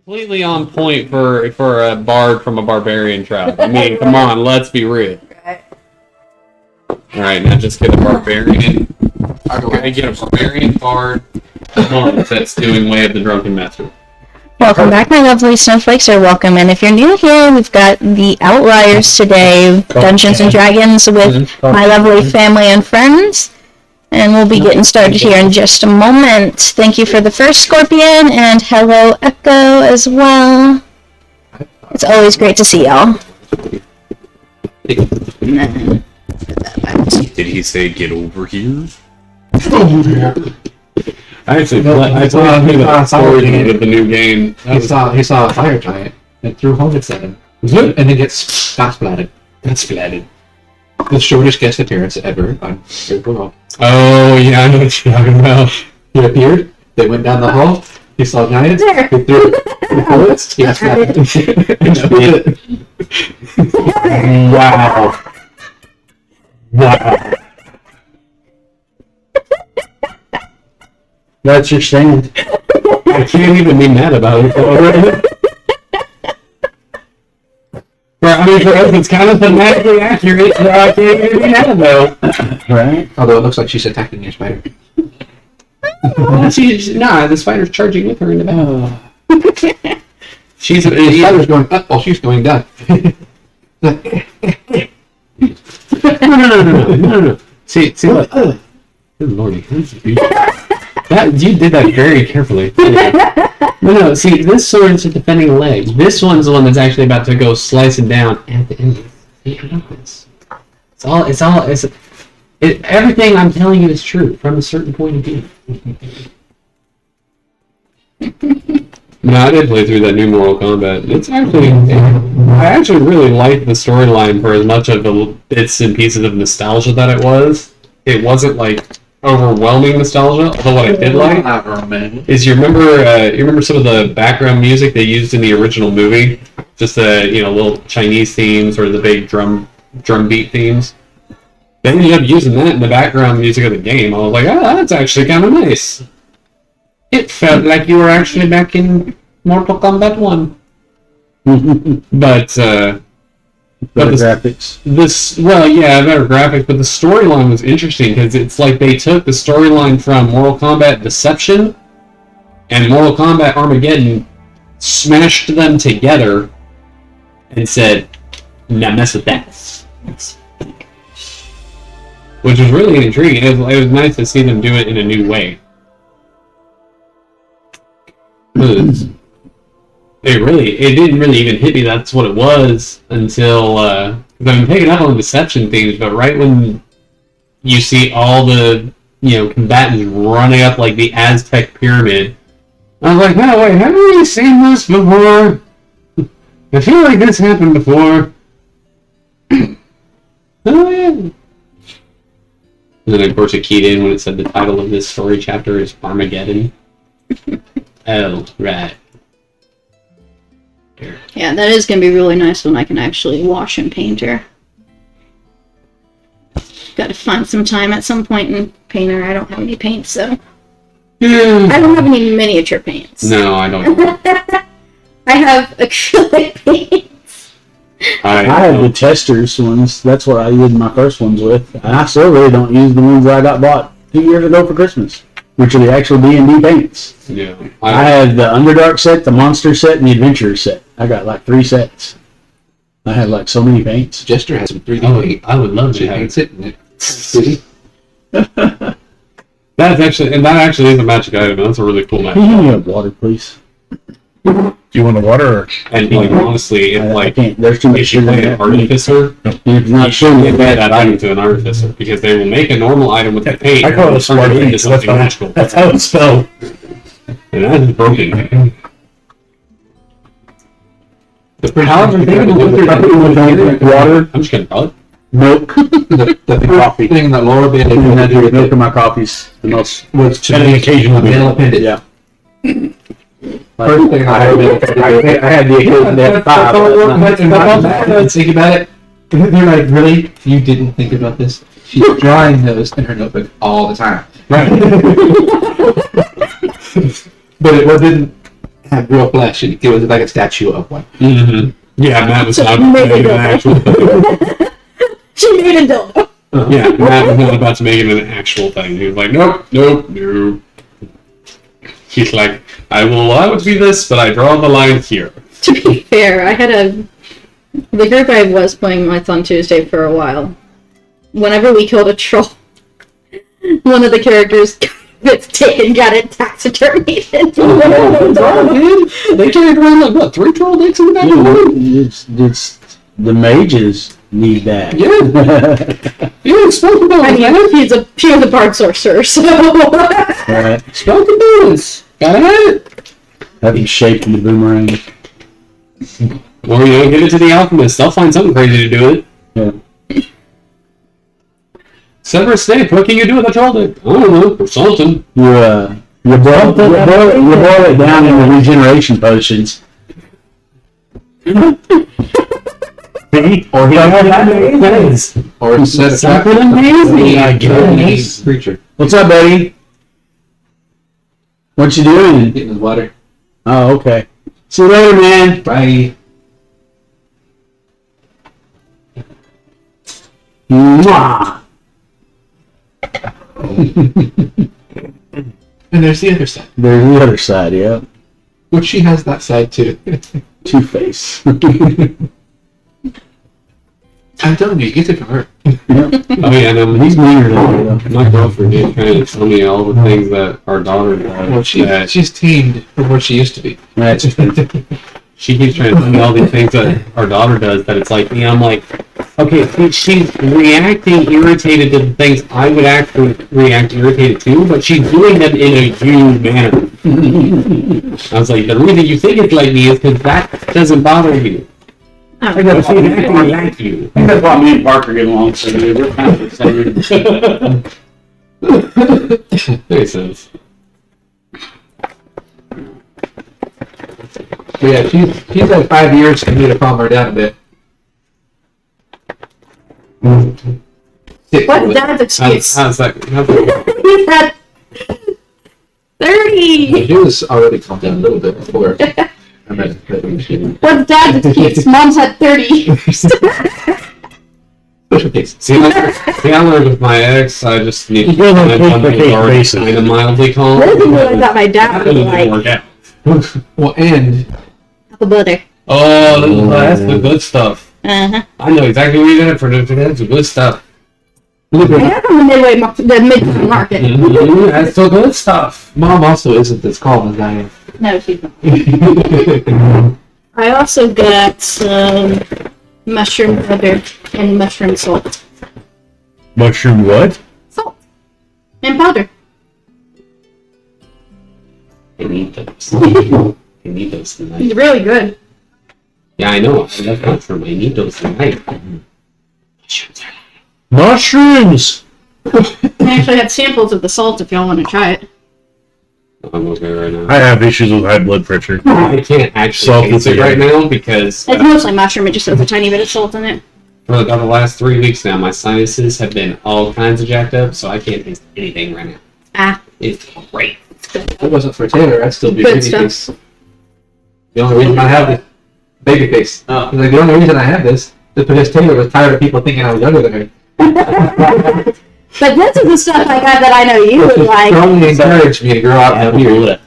completely on point for a bard from a barbarian tribe. I mean, come on, let's be real. Alright, now just get a barbarian. I get a barbarian bard that's doing Way of the Drunken Master. Welcome back, my lovely snowflakes, or welcome. And if you're new here, we've got the Outliers today, Dungeons and Dragons with my lovely family and friends. And we'll be getting started here in just a moment. Thank you for the first Scorpion, and hello Echo as well. It's always great to see y'all. Did he say get over here? I played the story mode of the new game. He saw a fire giant and threw helmets at him. And then gets splatted. The shortest guest appearance ever on Critical. Oh, yeah, I know what you're talking about. He appeared, they went down the hall, he saw giants, he threw bullets, he got splatted. Wow. That's your stand. I can't even be mad about it. I mean, for us, it's kind of thematically accurate, so I can't even be mad about it. Right? Although it looks like she's attacking your spider. The spider's charging with her in the back. The spider's going up while she's going down. No. See what? Good lordy. You did that very carefully. No, see, this sword's a defending leg. This one's the one that's actually about to go slicing down at the end. See, I know this. Everything I'm telling you is true from a certain point of view. No, I did play through that new Mortal Kombat. I actually really liked the storyline for as much of the bits and pieces of nostalgia that it was. It wasn't like overwhelming nostalgia. Although what I did like is you remember some of the background music they used in the original movie, just the little Chinese themes or the big drum beat themes. They ended up using that in the background music of the game. I was like, oh, that's actually kind of nice. It felt like you were actually back in Mortal Kombat 1. Better graphics. Better graphics, but the storyline was interesting because it's like they took the storyline from Mortal Kombat Deception and Mortal Kombat Armageddon, smashed them together, and said, now mess with that. Which was really intriguing. It was nice to see them do it in a new way. It didn't really even hit me that's what it was until I've been picking up on Deception themes, but right when you see all the combatants running up like the Aztec pyramid, I was like, no wait, haven't we seen this before? I feel like this happened before. Oh yeah. And then of course it keyed in when it said the title of this story chapter is Armageddon. Oh, right. Yeah, that is going to be really nice when I can actually wash and paint her. Got to find some time at some point and paint her. I don't have any paints, so... I don't have any miniature paints. No, I don't. I have acrylic paints. I have the testers ones. That's what I did my first ones with. And I still really don't use the ones that I got bought 2 years ago for Christmas, which are the actual D&D paints. Yeah. I had the Underdark set, the Monster set, and the Adventurer set. I got like 3 sets. I had like so many paints. Jester has some 3D paint. I would love to have paints it in it. City. that actually is a magic item. That's a really cool magic Can you item. give me a water, please? Do you want the water? Or? And honestly, I can't. There's too much if you sugar play in an it. artificer, You're not you sure should get that item to an artificer because they will make a normal item with the paint I call it a and turn smart it into paint. something magical. That's how it's spelled. And that is broken. However, I'm just gonna call it. milk, The coffee. thing in the lower bit and I do with milk it in my coffees. The most. was to And an be occasional male appendage. Yeah. First thing I had the occasion to have 5. Let's think about it. They're like, really? You didn't think about this? She's drawing those in her notebook all the time. Right. But it wasn't have real flesh. It was like a statue of one. Mm-hmm. Yeah, Matt was not Made making it an actual thing. She made a dildo. Yeah, Matt was not about to make it an actual thing. He was like, nope, nope, nope. He's like, I will allow it to be this, but I draw the line here. To be fair, I had the group I was playing with on Tuesday for a while. Whenever we killed a troll, one of the characters gets taken, got it taxidermied. They carried around like what, 3 troll dicks in the back of the room? It's the mages need that. Yeah. Yeah, spoken about I that. mean, she was a bard sorcerer, so Right. Spoken bullets. Gotta have it. Have you shaped the boomerang. Or, give it to the alchemist. They'll find something crazy to do with it. Yeah. Severus Snape, what can you do with a troll dick? I don't know, or something. You boil it down into regeneration potions. Or he Or instead of Something amazing, I guess. creature What's up, buddy? What you doing? getting his water. Oh, okay. See you later, man. Bye. Mwah. And there's the other side, There's the other side, yeah. which she has that side too. Two-Face. I'm telling you, you get it from her. Oh yeah, no, He's meaner than me, my girlfriend is trying to tell me all the things that our daughter does. Well, she's tamed from what she used to be. though. That's She keeps trying to tell me all these things that our daughter does that it's like me. I'm like, okay, she's reacting irritated to the things I would actually react irritated to, but she's doing them in a you manner. I was like, the reason you think it's like me is because that doesn't bother you. I go, she's acting like you. That's why me and Parker get along so good. We're kind of the same. Makes sense. But yeah, she's had 5 years for me to calm her down a bit. Stick what with it. dad's excuse? How's that? He's had 30. She was already calmed down a little bit before. I met her. What's dad's excuse? Mom's had 30. Special case. See, I learned with my ex, I just need to Well, find okay, one that was okay, already basically. kind of mildly calm. This is what I thought my dad That would didn't like. work out. Well, and Apple butter. Oh, that's the good stuff. Uh-huh. I know exactly what you did for. That's the good stuff. I got from the Midtown Market. Mhm, that's the good stuff. Mom also isn't as calm as I am. No, she's not. I also got some mushroom butter and mushroom salt. Mushroom what? Salt. And powder. I need those. I need those tonight. It's really good. Yeah, I know. I love mushroom. I need those tonight. Mushrooms! I actually had samples of the salt if y'all want to try it. I'm okay right now. I have issues with high blood pressure. I can't actually Salt taste it is right now because It's mostly mushroom, it just has a tiny bit of salt in it. for about the last 3 weeks now, my sinuses have been all kinds of jacked up, so I can't taste anything right now. Ah. It's great. If it wasn't for Taylor, I'd still be Good baby stuff. face. The only reason I have this baby face. Oh. He's like, the only reason I have this is because Taylor was tired of people thinking I was younger than her. But this is the stuff I got that I know you Which would has like. strongly encouraged me to grow out my beard.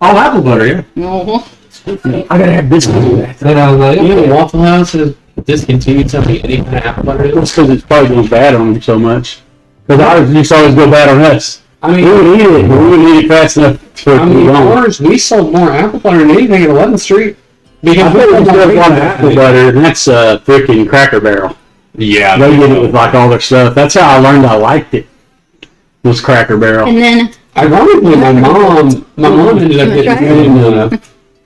Oh, apple butter, yeah. Mhm. I gotta have this one do that. Then I was like, You know, okay. Waffle House has discontinued something any kind of apple butter. That's because it's probably goes bad on them so much. Because ours used to always go bad on us. I We mean, would eat it, but we wouldn't eat it fast enough for it I to be mean, gone. ours, we sold more apple butter than anything at 11th Street. I Because think we still have one apple butter, and that's freaking Cracker Barrel. Yeah. They get it with like all their stuff. That's how I learned I liked it. Was Cracker Barrel. And then Ironically, my mom ended up getting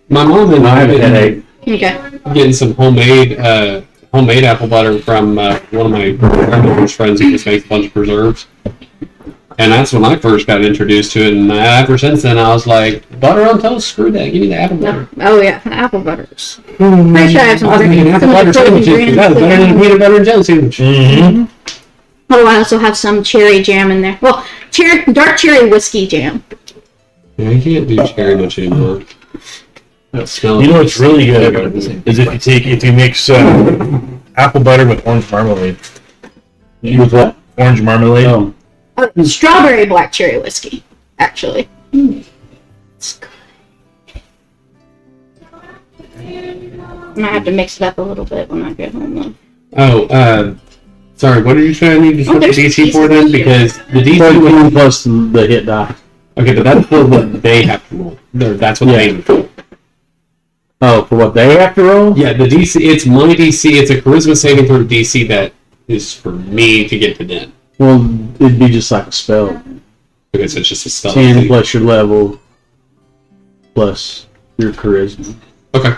my mom ended I up have a headache. getting some homemade apple butter from one of my grandmother's friends who just makes a bunch of preserves. And that's when I first got introduced to it, and ever since then I was like, butter on toast, screw that, give me the apple butter. oh yeah, apple butters. Pretty sure I have some I was making apple butter sandwiches, that was better than a peanut butter and jelly sandwich. Mm-hmm. Oh, I also have some cherry jam in there. Well, dark cherry whiskey jam. Yeah, I can't do cherry much anymore. Smell. You know what's really good Yeah, the same. is if you mix apple butter with orange marmalade. With what? Orange marmalade. Oh. Strawberry black cherry whiskey, actually. It's good. I might have to mix it up a little bit when I get home, though. Oh, sorry. What did you say I need to switch there's the DC for then? Because the DC. 13 plus the hit die. Okay, but that's for what they have to roll. That's what they. Oh, for what they have to roll? Yeah, the DC. It's my DC. It's a charisma saving throw DC that is for me to get to them. Well, it'd be just like a spell. Okay, so it's just a spell. 10 plus your level plus your charisma. Okay.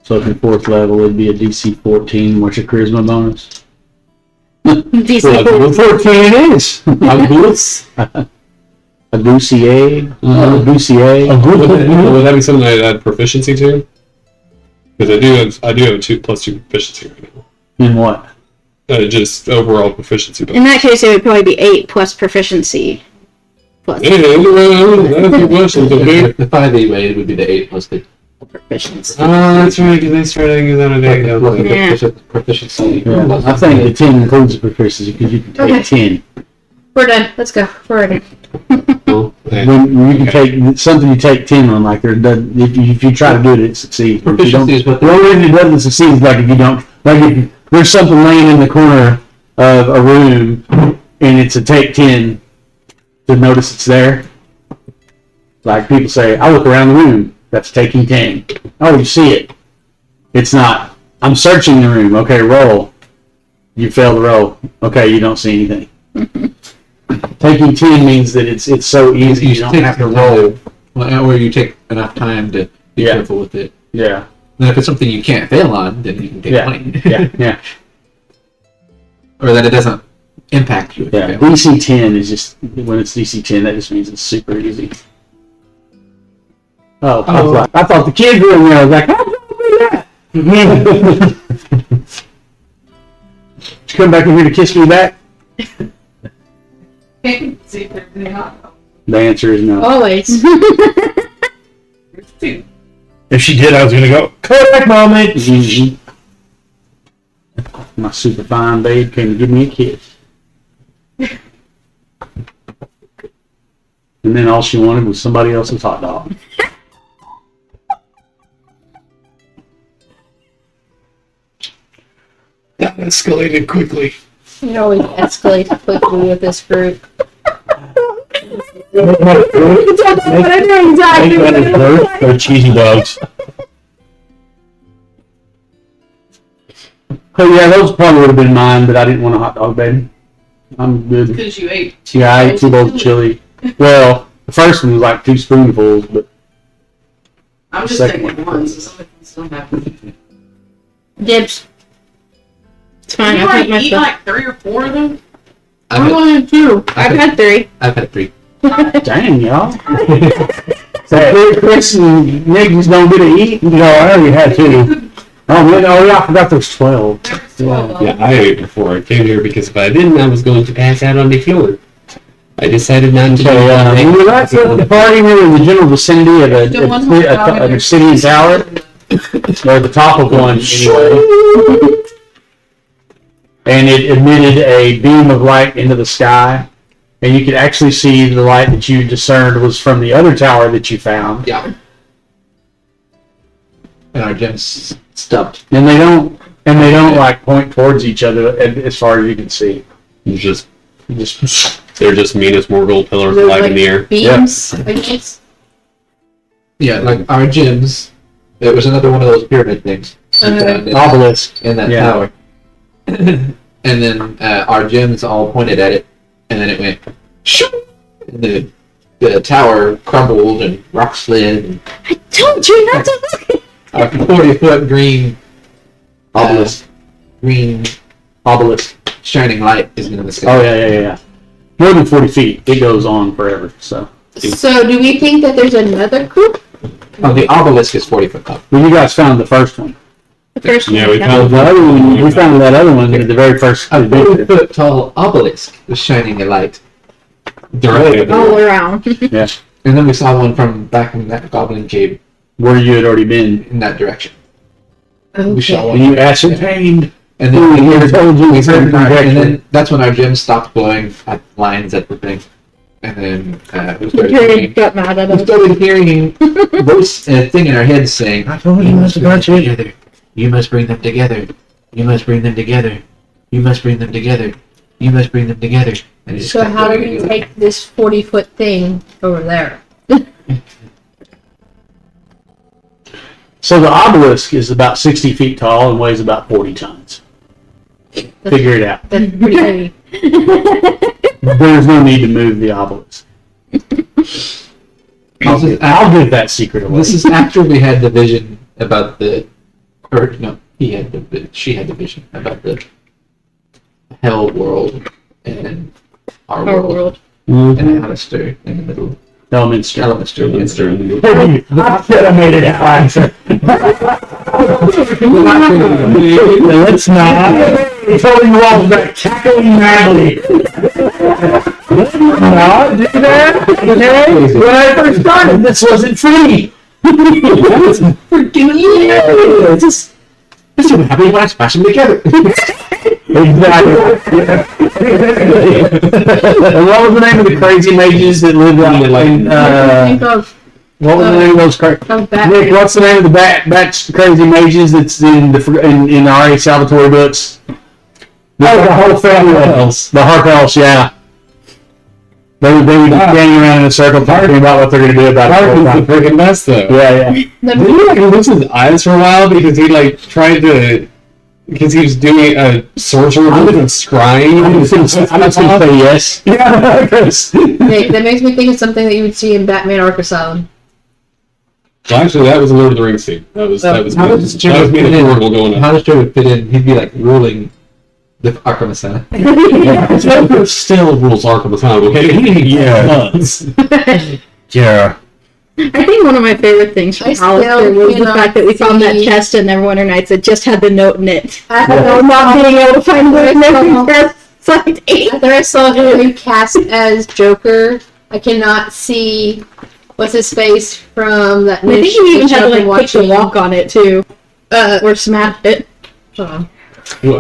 So if you're 4th level, it'd be a DC 14. What's your charisma bonus? DC Well, 14 it is. a goose. A goosey egg. A goosey egg. Would that be something I'd add proficiency to? Because I do have a 2+2 proficiency right now. In what? Just overall proficiency. In that case, it would probably be 8 plus proficiency. Plus Hey, that's your questions, okay? The 5e way would be the 8 plus the proficiency. That's right, because they started using that a day ago. Yeah. proficiency. Yeah, I think the 10 includes the proficiency because you can take Okay. 10. We're done. Let's go. We're ready. Well, hey. When you can take something, you take 10 on. Like there doesn't, if you try to do it, it succeeds. If you don't, Proficiency is what the only reason it doesn't succeed is like if you don't, like if there's something laying in the corner of a room and it's a take 10 to notice it's there. Like people say, I look around the room. That's taking 10. Oh, you see it. It's not. I'm searching the room. Okay, roll. You fail to roll. Okay, you don't see anything. Taking 10 means that it's so easy you don't have to roll. Well, or you take enough time to be Yeah. careful with it. Yeah, And if it's something you can't fail on, then you can take yeah, 20. yeah. Or that it doesn't impact you if Yeah, you fail. DC 10 is just, when it's DC 10, that just means it's super easy. Oh, I thought the kids were in there. I was like, how did you do that? Did you come back in here to kiss me back? The answer is no. Always. If she did, I was gonna go Kodak moment. Mhm. My super fine babe came to give me a kiss. And then all she wanted was somebody else's hot dog. That escalated quickly. It always escalates quickly with this group. Or cheesy dogs. So yeah, those probably would have been mine, but I didn't want a hot dog, baby. I'm good. Because you ate. Yeah, I ate 2 bowls of chili. Well, the first one was like 2 spoonfuls, but I'm just Second taking one. one, so somebody can still have it. Dibs. It's fine. You I've had like my eat stuff. like 3 or 4 of them? I've I had, wanted 2. I've had 3. I've had 3. dang, y'all. So Chris and Nick just don't get to eat? You know, I already had 2. Oh, man, oh yeah, I forgot there's 12. There was 12 of Yeah, them. I ate before I came here because if I didn't, I was going to pass out on the floor. I decided not to. So, we were at the party, we were in the general vicinity of Still one hot dog in a there. obsidian tower, or at the top of one, anyway. And it emitted a beam of light into the sky, and you could actually see the light that you discerned was from the other tower that you found. Yeah. And our gem's stubbed. And they don't like point towards each other as far as you can see. Just Just they're just meanest Morgul pillars They're alive like in the air. Beams. I guess. Yeah, like our gems. There was another one of those pyramid things. obelisk. In that Yeah. tower. And then our gems all pointed at it, and then it went shoo! And the tower crumbled and rock slid. And I told you not to look. our 40-foot green Obelisk. green Obelisk. shining light is in the sky. Oh yeah. More than 40 feet. It goes on forever. So So, do we think that there's another group? Oh, the obelisk is 40 foot tall. well, you guys found the first one. The first Yeah, one. we found- The other one, we found that other one, the very first A adventure. 40-foot tall obelisk was shining a light. Directly at the all door. around. Yeah. And then we saw one from back in that goblin cave where you had already been. in that direction. We shot Okay. one. And you ascertained. And then we heard, told you we the same heard and trajectory. then that's when our gym stopped blowing at lines at the thing. And then we started Karen hearing, got mad at we us. started hearing voice thing in our heads saying, I told "You you must to bring them watch it. together. You must bring them together. You must bring them together. You must bring them together. You must bring them together." And it just So kept how do going we together. take this 40-foot thing over there? So the obelisk is about 60 feet tall and weighs about 40 tons. Figure it out. That's pretty heavy. There's no need to move the obelisk. I'll give that secret away. This is after we had the vision about the, or no, she had the vision about the hell world and our Our world, world. and Alistair in the middle. Elminster. Alistair in the middle. I should have made it out. Let's not. I told you all about cackling madly. Let's not do that. Okay? When I first started, this wasn't free. Freaking yeah! This is what happened when I smashed them together. Exactly. And what was the name of the crazy mages that lived out in, Think of what was the name of those crazy... Batman. Nick, what's the name of the batch crazy mages that's in the R.A. Salvatore books? The whole family. The Harpels, yeah. They would be standing around in a circle talking about what they're going to do about it. the whole Mark time. is the freaking best though. Yeah, yeah. Did he like lose his eyes for a while because he like tried to, because he was doing a sorcerer with scrying? I'm just going to say yes. Yeah, because Nick, that makes me think of something that you would see in Batman Arkham Asylum. Well, actually, that was a Lord of the Rings scene. That was How me. does That was me and the portal going up. How does Joe fit in? He'd be like ruling the Arkham Asylum. Joker still rules Arkham Asylum, okay? Yeah. Yeah. I think one of my favorite things from I Alistair still was the cannot fact that we found that see- chest in Neverwinter Nights that just had the note in it. After Not being able to find the Neverwinter chest. Side 8. I saw him cast as Joker, I cannot see what's his face from that. I think new you even show had to I've like been put the watching. walk on it too. Or smash it. Hold on.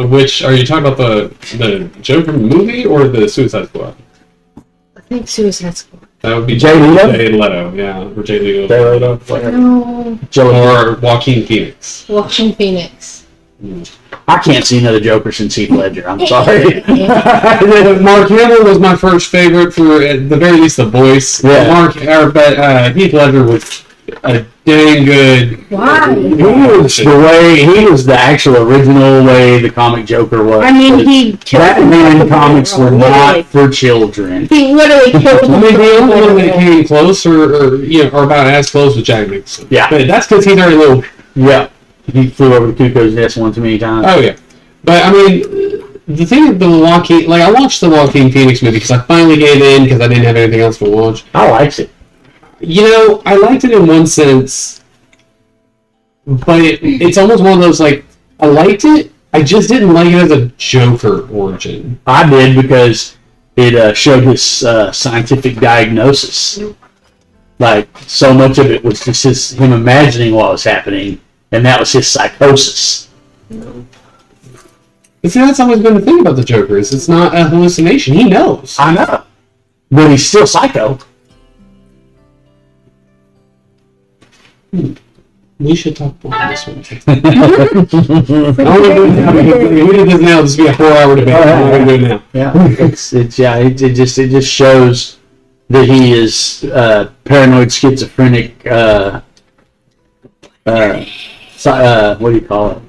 Which, are you talking about the Joker movie or the Suicide Squad? I think Suicide Squad. That would be Jay Leto? Jay Leto, yeah. Or Jay Leto. No, Or Joaquin Phoenix. Joaquin Phoenix. I can't see another Joker since Heath Ledger. I'm sorry. Mark Hamill was my first favorite for, at the very least, the voice. Yeah. But Heath Ledger was a dang good. Why? He was he was the actual original way the comic Joker was. I mean, he killed Batman comics were not Literally. for children. He literally killed I mean, the only one that came close, or about as close, was Jack Nicholson. Yeah. But that's because he's already a little. Yeah. He flew over the cuckoo's nest one too many times. Oh yeah, but I mean, the thing with the Joaquin, like I watched the Joaquin Phoenix movie because I finally gave in because I didn't have anything else to watch. I liked it. You know, I liked it in one sense, but it's almost one of those like I liked it. I just didn't like it as a Joker origin. I did because it showed his scientific diagnosis. Like, so much of it was just him imagining what was happening, and that was his psychosis. But see, that's always been the thing about the Joker is it's not a hallucination. He knows. I know. But he's still psycho. We should talk about this one. I don't want to do it now because if we did this now, this would be a 4-hour debate. I'm going to do it now. Yeah, it just shows that he is paranoid schizophrenic. What do you call it?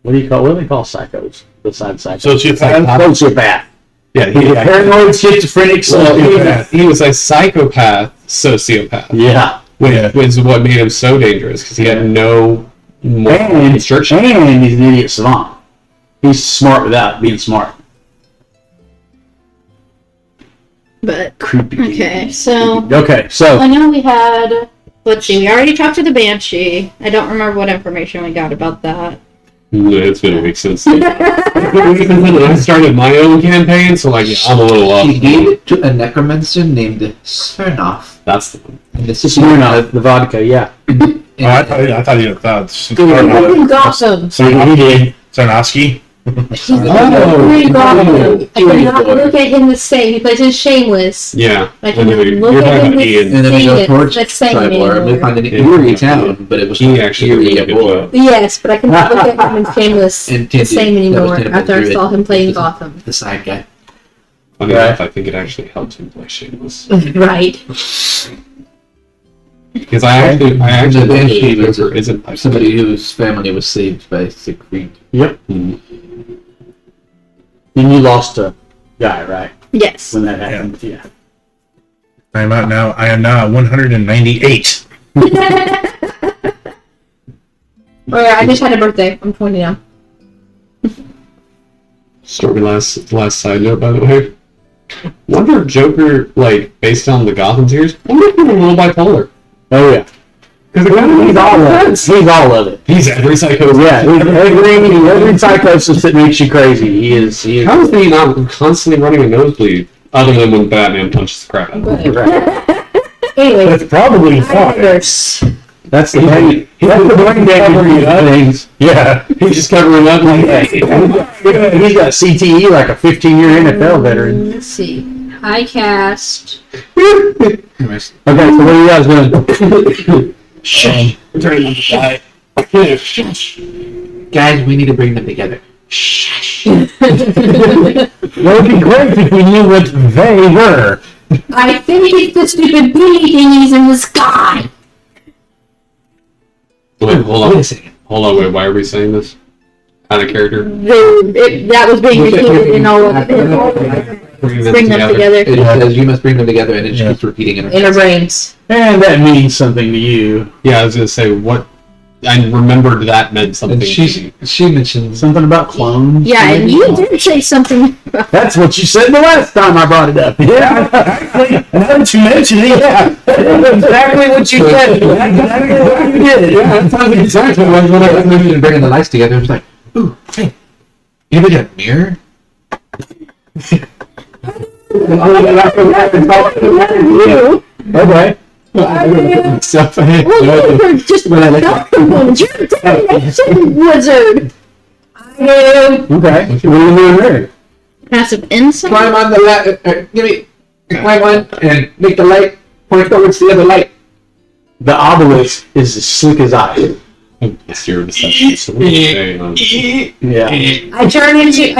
What do they call psychos besides psychos? Sociopath. Yeah, He's a paranoid schizophrenic sociopath. he was a psychopath sociopath. Yeah. Which is what made him so dangerous because he had no moral And restriction. he's an idiot savant. He's smart without being smart. But Creepy. okay, so Okay, so I know we had. Let's see. We already talked to the Banshee. I don't remember what information we got about that. It's been a week since I started my own campaign, so like I'm a little off. He gave it to a necromancer named Smirnoff. That's the one. And this is Smirnoff, the vodka, yeah. Oh, I thought you thought Fucking Gotham. So he did. Sarnowski. He's very Gotham. I cannot look at him the same. He plays in Shameless. Yeah. I And cannot then look you're at talking him about the Ian. And then we go same. towards The same Cyborg. We anymore. find an Yeah. eerie town, but it was He not actually did a eerie really at good all. job. Yes, but I cannot look at him in Shameless And the Tindy. same That was anymore Tindy after I Druid. saw him playing Gotham. The side guy. Funny Right. enough, I think it actually helped him play Shameless. Right. Because I actually The Banshee think was Joker isn't somebody whose family was saved by Siegfried. Yep. Mhm. And you lost a guy, right? Yes. When that happened. Yeah. I am now 198. Oh yeah, I just had a birthday. I'm 20 now. Story last side note, by the way. Wonder if Joker, like, based on the Gotham series, wonder if he's a little bipolar. Oh yeah. Because He's all of it. He's all of it. He's every psycho. Yeah. Every psychosis that makes you crazy. He is. How is he not constantly running a nosebleed? Other than when Batman punches the crap out of him. Right. Anyway, That's probably why. Outliers. That's the brain. That's the brain damage things. Yeah. He's just covering up like, hey. He's got CTE like a 15-year NFL veteran. Let's see. I cast. Anyways, Okay, so what are you guys doing? Turning on the guy. guys, we need to bring them together. Well, it'd be great if we knew what they were. I think it's the stupid bee thingies in the sky. Wait, hold Wait a on. second. Hold on, wait, why are we saying this? Out of character? That was being repeated in all of it. Bring them together It says you must bring them together, and it Yeah. keeps repeating it. in our brains. And that means something to you. Yeah, I was gonna say, what... I remembered that meant something And to me. she mentions Something about clones. Yeah, and maybe? you did say something about That's what you said the last time I brought it up. Yeah, actually, now that you mention it, yeah. That's exactly what you said. That's exactly what you did. Yeah, that sounds exactly like what I and bringing the lights together. It was like, ooh, hey, anybody got a mirror? Okay. Stuff. well, you were just components. You're a divination wizard. I do. Okay. What are you doing there? Passive insight. Climb on the ladder. Give me, climb on and make the light point towards the other light. The obelisk is as slick as ice. Zero deception. So what do you say, Yeah. I turn into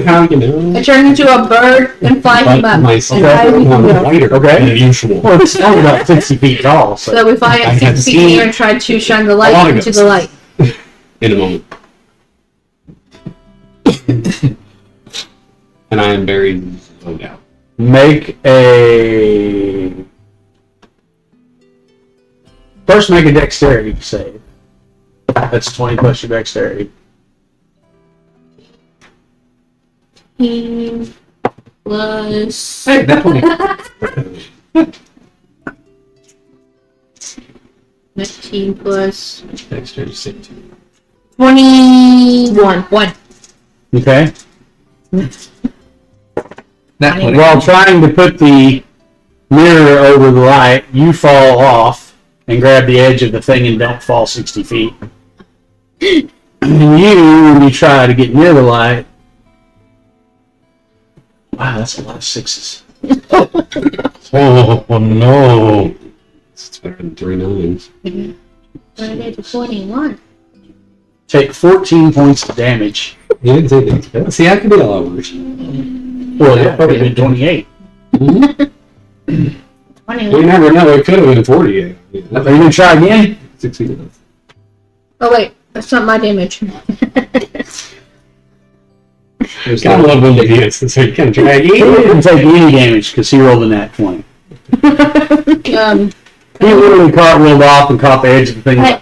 how you know? I turn into a bird and fly him up. Myself And I leave him go. lighter Okay. than usual. Well, it's only about 60 feet tall, so. So we fly I up have 6 feet seen here and try to shine the a lot light of into ghosts. the light. In a moment. And I am very low down. Make a. First, make a dexterity save. That's 20 plus your dexterity. 15 plus. Hey, that 20. 19 plus Dexterity save two. 21. 1. Okay? That 20. While trying to put the mirror over the light, you fall off and grab the edge of the thing and don't fall 60 feet. And when you try to get near the light, wow, that's a lot of sixes. Oh no. It's better than 3 nines. I did 21. Take 14 points of damage. You didn't say that. See, I could be a lot worse. Well, yeah, probably been 28. We 21. never know. It could have been 48. Are you going to try again? Succeeded. Oh, wait. That's not my damage. There's Gotta love when they do this. So you can try He again. didn't take any damage because he rolled a nat 20. He literally cartwheeled off and caught the edge of the thing. Hey.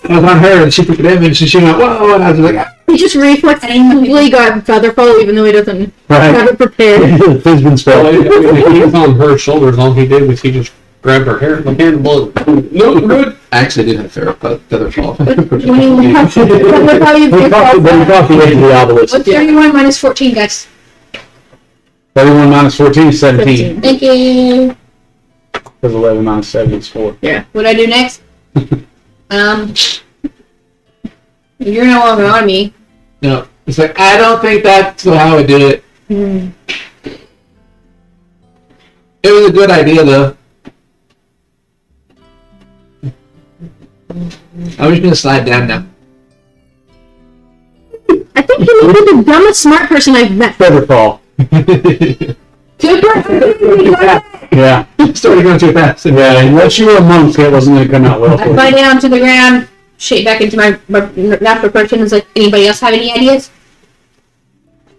I was on her, and she took the damage, and she went, whoa, and I was like, He just reflexively got Featherfall even though he doesn't have Right? it prepared. Fizbin spell. Well, if he was on her shoulders, all he did was he just grabbed her hair like hand blow. No, good. I actually did have feather fall. When you have how you He caught the edge of the obelisk. What's 31 minus 14, guys? 31 minus 14 is 17. Thank you. Because 11 minus 7 is 4. Yeah. What do I do next? You're no longer on me. No, it's like I don't think that's how I did it. It was a good idea though. I'm just gonna slide down now. I think you may be the dumbest smart person I've met. Feather fall. Super. Yeah. Started going too fast. Yeah, unless you were a monk, it wasn't going to come out well I for fly you. down to the ground, shake back into my natural person. Is like, anybody else have any ideas?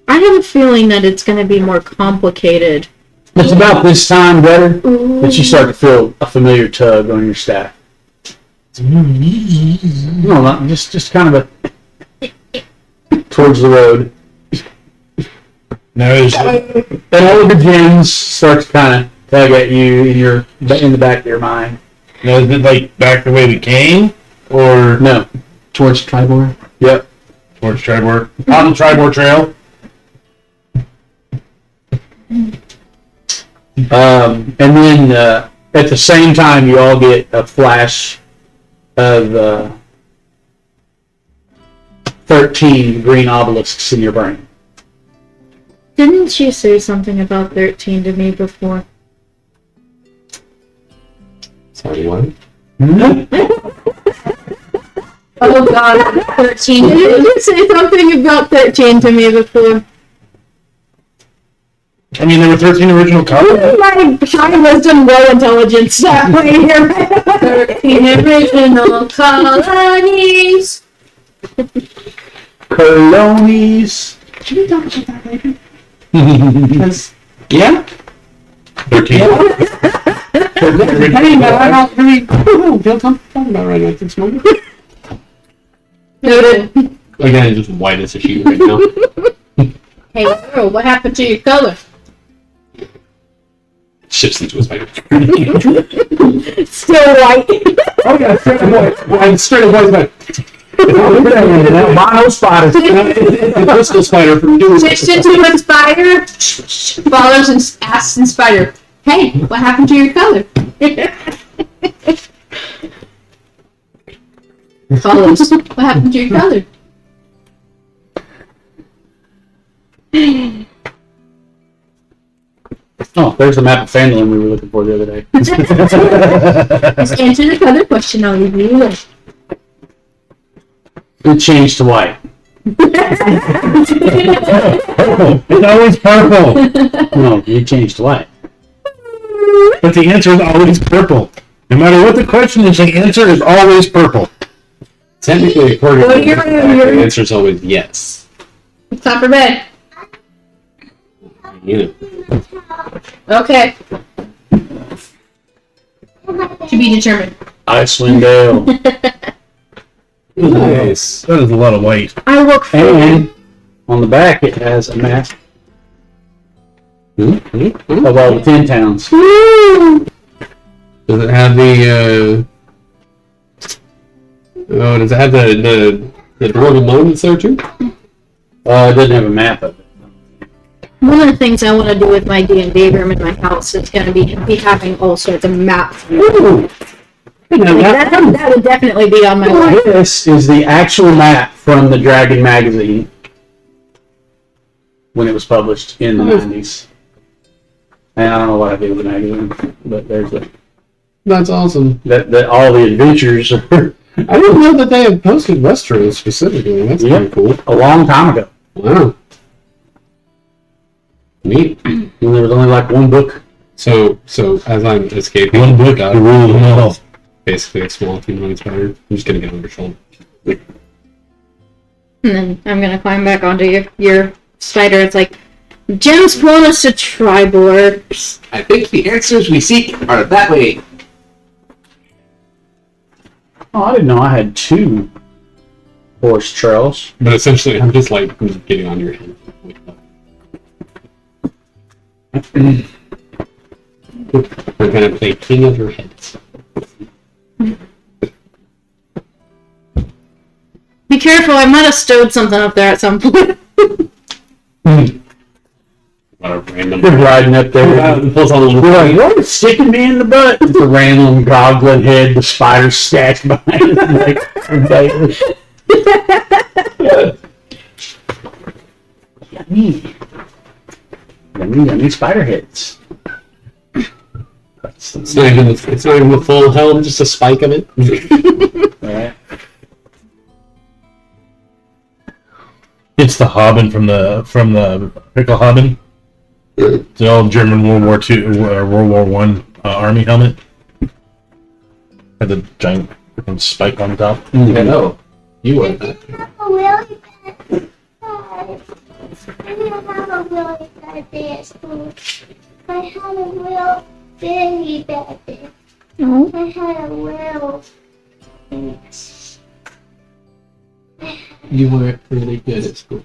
I have a feeling that it's going to be more complicated. It's about this time, better, that you start to feel a familiar tug on your staff. No, not just kind of a towards the road. Now is And all of the gems start to kind of tug at you in the back of your mind. now is it like back the way we came, or No. Towards Tribor. Yep. towards Tribor on the Tribor Trail? And then at the same time, you all get a flash of 13 green obelisks in your brain. Didn't you say something about 13 to me before? Sorry, what? Oh god, 13. Didn't you say something about 13 to me before? I mean, there were 13 original colors. My high wisdom, low intelligence. That way here. 13 original colonies. Colonies. Should we talk about that later? Because, yeah? 13. Hey, but I don't really feel comfortable about right at this moment. Noted. Again, just white as a sheet right now. Hey, girl, what happened to your color? Shifts into a spider. Still white. Oh yeah, straight up white. I'm straight up white spider. Mono spiders. Crystal spider from doing Shifts into a spider, follows and asks in spider, hey, what happened to your color? Follows, what happened to your color? Oh, there's the map of Fandolin we were looking for the other day. Just answer the color question, I'll leave you alone. It changed to white. It's always purple, No, it changed to white. but the answer is always purple. No matter what the question is, the answer is always purple. Technically, according Go to to your the room, fact, you're- the answer is always yes. It's time for bed. You know. Okay. To be determined. Icewind Dale. Nice. That is a lot of white. I look for And on the back it has a map of all the 10 towns. Does it have the oh, does it have the dwarven moments there too? It doesn't have a map of it. one of the things I want to do with my D&D room in my house is going to be having all sorts of maps. That would definitely be on my list. This is the actual map from the Dragon magazine when it was published in the 90s. And I don't know what I did with the magazine, but there's That's awesome. that all the adventures are I didn't know that they had posted Westeros specifically. That's Yeah. pretty cool. a long time ago. Wow. Neat. And there was only like one book. So as I'm escaping, One book to rule them all. basically a small team spider. I'm just gonna get on your shoulder. And then I'm going to climb back onto your spider. It's like, Jim's pulling us to Tribor. I think the answers we seek are that way. Oh, I didn't know I had 2 horse trails. But essentially, I'm just getting on your head. We're gonna play King of Your Heads. Be careful, I might have stowed something up there at some point. Well, a random. They're riding up there. Pulls on a little. You're like, what? Sticking me in the butt? It's a random goblin head with spiders stacked behind it. Yummy. Yummy spider heads. It's not even the full helm, just a spike of it. Alright. It's the Hobbin from the Pickle Hobbin. It's an old German World War II or World War One army helmet. Had the giant freaking spike on top. Yeah, no. You were. have a really bad I didn't have a really bad day at school. I had a real very bad day. Oh. I had a real You weren't really good at school,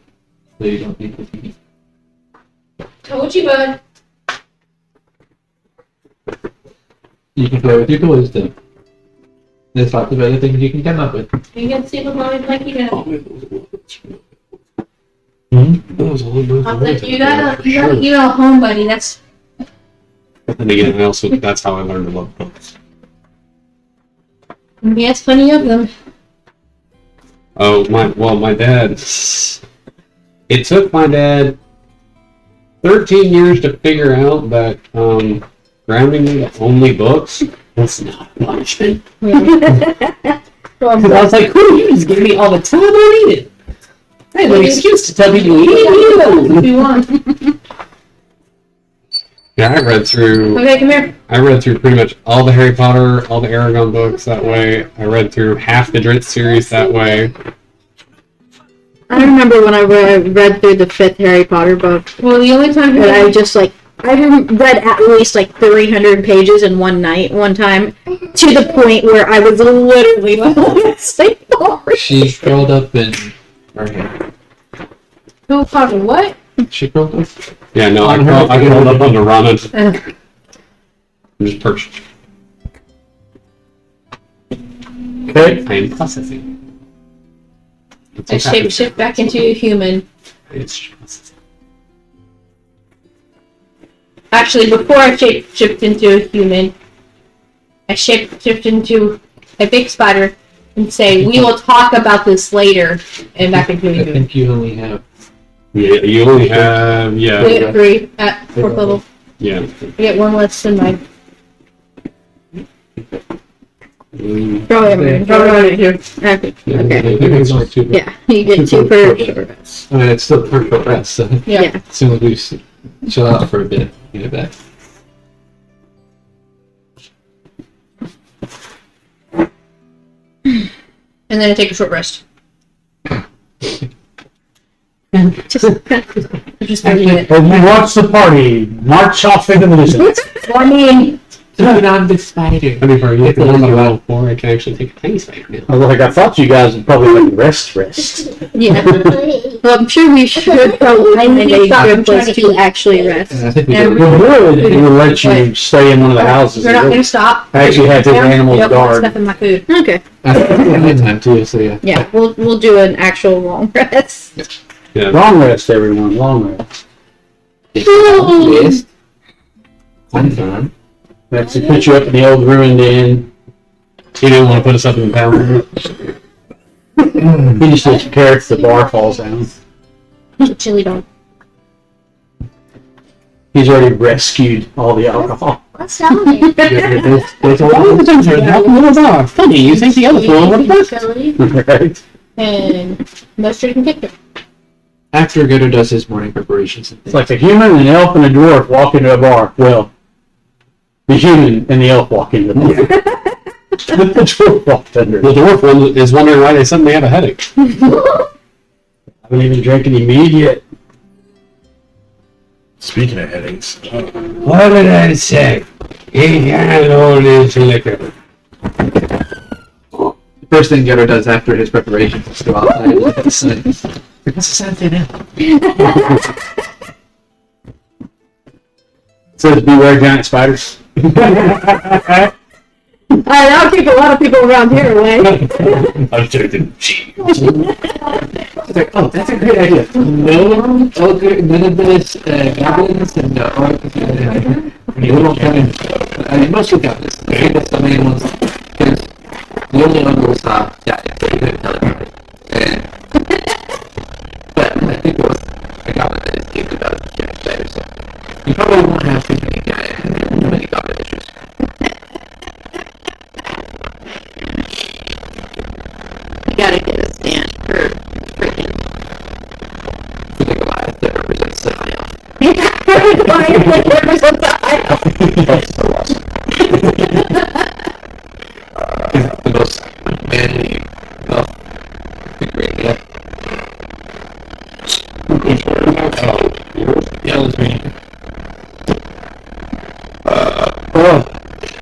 so you don't need to be. Told you, bud. You can play with your toys though. There's lots of other things you can come up with. You can see what mommy like you know. You gotta email home, buddy. That's And again, that's how I learned to love books. he has plenty of them. Oh, my dad. It took my dad 13 years to figure out that grounding only books was not punishment. Because I was like, cool, you just give me all the time I needed. I had an excuse to tell people, If you want. Yeah, I read through Okay, come here. pretty much all the Harry Potter, all the Aragon books that way. I read through half the Dritz series that way. I remember when I read through the 5th Harry Potter book, Well, the only time but I just like, I read at least like 300 pages in one night, one time, to the point where I was literally falling asleep over. She curled up in her hair. who Potter what? She curled up. Yeah, no, I On her- curled up under Ronald. Uh, I'm just perched. Okay. I am processing. I shapeshift back into a human. It's processing. Actually, before I shapeshift into a human, I shapeshift into a big spider and say, "We will talk about this later," and back into a I human. think you only have. Yeah, you only have We get 3 at 4th level. yeah. We get 1 less than mine. Probably right here. Okay. Okay. Yeah, you get 2 per short rest. I mean, it's still per short rest, so Yeah. as soon as we chill out for a bit, get it back. And then I take a short rest. Just 30 minutes. And you watch the party march off into the distance. Well, I mean, Turn on the spider. I mean, for you to learn level 4, I can actually take a tiny spider now. I was like, I thought you guys would probably like rest. Yeah. Well, I'm sure we should probably find a good place to actually rest. And I think we And did. Well, good. It would let you stay in one of the houses. you're not going to stop. I actually had the animals You don't want guard. stuff in my food. Okay. I think we had time too, so yeah. Yeah, we'll do an actual long rest. Yeah. Long rest, everyone. Long rest. Yes. Confirm. That's to put you up in the old ruined inn. You didn't want to put us up in the pound. He just lets you carrots, the bar falls down. Chili dog. He's already rescued all the alcohol. What's happening? There's a lot of times are little dog. Funny, you think the other four would have Chili Right? and mustard and ketchup. After Godo does his morning preparations. It's like a human, an elf, and a dwarf walk into a bar. Well, the human and the elf walk into the bar. The dwarf walked under. The dwarf one is wondering why they suddenly have a headache. I haven't even drank any mead yet. Speaking of headaches, What did I say? He can't hold his liquor. The first thing Godo does after his preparations is go outside and look at the sun. What's the sun say now? It says beware giant spiders. That'll keep a lot of people around here away. I'm joking. It's like, oh, that's a great idea. No, okay, none of this goblins and little kind of, I mean, mostly goblins. I think that's the main ones. Because the only one was, yeah, you couldn't tell it right. And, but I think it was a goblin that is thinking about it getting better, so you probably won't have too many goblin issues. You gotta get a stand for freaking. For the Goliath that represents the high elf. That's so awesome. The most manly elf. Great, yeah. Yeah, it was me.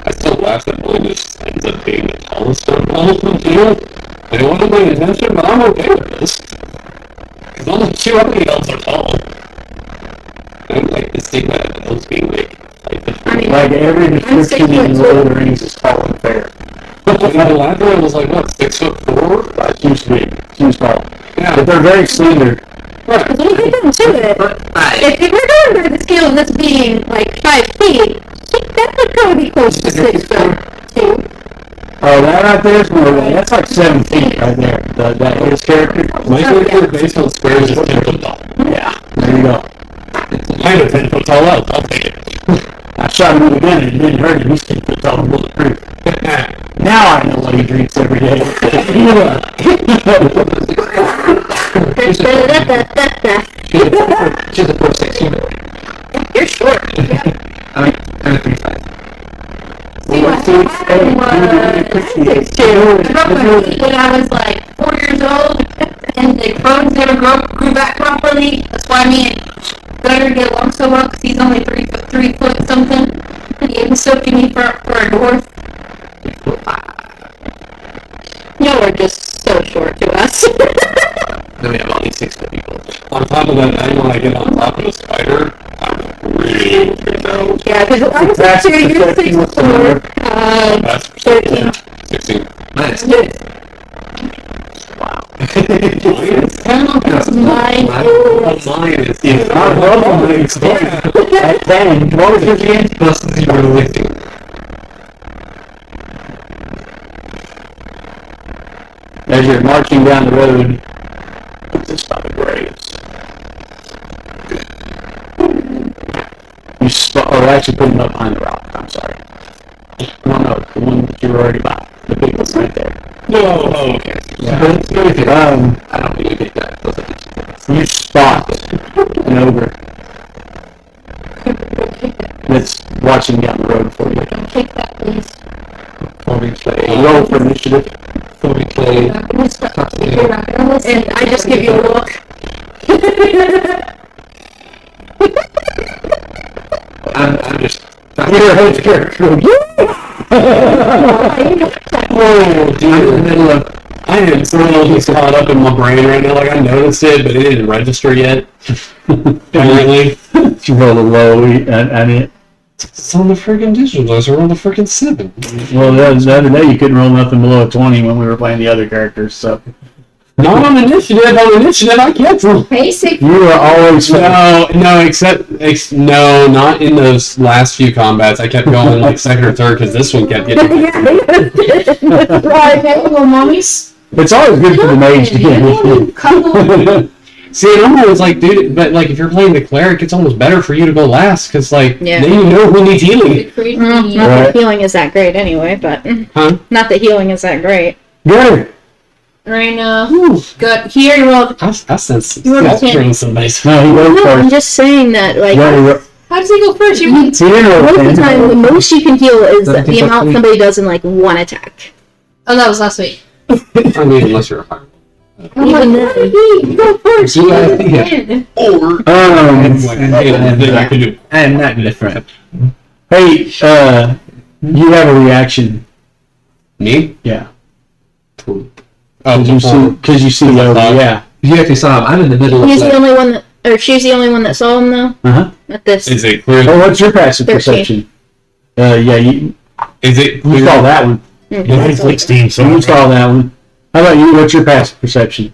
I still laugh that one just ends up being the tallest one on the field. I don't want to my attention, but I'm okay with this. Because only 2 other elves are tall. I don't like the stigma of elves being like different. Like every description in Lord of the Rings is tall and fair. The last one was like, what, 6'4"? It seems to be. Seems tall. Yeah. But they're very slender. Right. When you get down to it, if we're going by the scale of this being like 5 feet, that would probably be close to 6 foot 2. Oh, that right there is more than, that's like 7 feet right there. That his character. My character based on squares is 10 foot tall. Yeah, there you go. I'm a 10 foot tall elf, I'll take it. I shot him with a gun and it didn't hurt him. He's 10 foot tall and bulletproof. Now I know what he drinks every day. She's a 4'6" human. You're short. Yeah. I'm a 3'5". See, what happened was, I broke my feet when I was like 4 years old, and the bones never grew back properly. That's why me and Gunner get along so well, because he's only 3 foot something. He mistook me for a dwarf. Y'all are just so short to us. Then we have all these 6 foot people. On top of that, then when I get on top of the spider, I'm really freaked out. Yeah, because I was That's 2 years perception, 6 what's the number? 4. That's 13. 16. Nice. Wow. That's mine. Mine is Not welcome to explain. At 10, what was your game? Plus 0 lifting. As you're marching down the road, put this by the graves. You actually put them up behind the rock. I'm sorry. No, the one that you were already by. The big one right there. No, oh, okay. Yeah. I don't really think that. Those are the You spot an ogre that's watching down the road for you. Don't take that, please. forming play. Roll for initiative. Forming play. You're not gonna stop. You're not gonna listen. And I just give you a look. I'm just. Your head character. Oh, dude, in the middle of. I am so just caught up in my brain right now. Like, I noticed it, but it didn't register yet. Apparently. You roll a low and it. It's on the freaking digital dice. We're on the freaking 7. Well, the other day you couldn't roll nothing below a 20 when we were playing the other characters, so. Not on initiative. On initiative, I can't roll. Basic. You were always. No, no, not in those last few combats. I kept going like second or third because this one kept getting. Right, hey, little mommies. It's always good for the mage to get initiative. Couple. See, and I'm always like, dude, but like if you're playing the cleric, it's almost better for you to go last because like Yeah. then you know who needs healing. Not that healing is that great anyway, but Huh? not that healing is that great. Good. Right now. Good. Here you roll. I sense You rolled a 10. during somebody's. No, he goes No, I'm first. just saying that like How does he go first? You mean? He didn't roll most of the 10. time the most you can heal is Doesn't the think amount that's somebody does in like one attack. Oh, that was last week. I mean, unless you're a fire. Even then. You go first. You Yeah. win. Or I could do. I am not different. Hey, you have a reaction. Me? Yeah. Oh, Because you see the ogre, yeah. You actually saw him. I'm in the middle of He's the like, only one that, or she's the only one that saw him though. Uh-huh. At this. Is it clear? Oh, what's your passive 13. perception? Yeah, you Is it clear? saw that one. Yeah, he's 16, so You saw that one. How about you? What's your passive perception?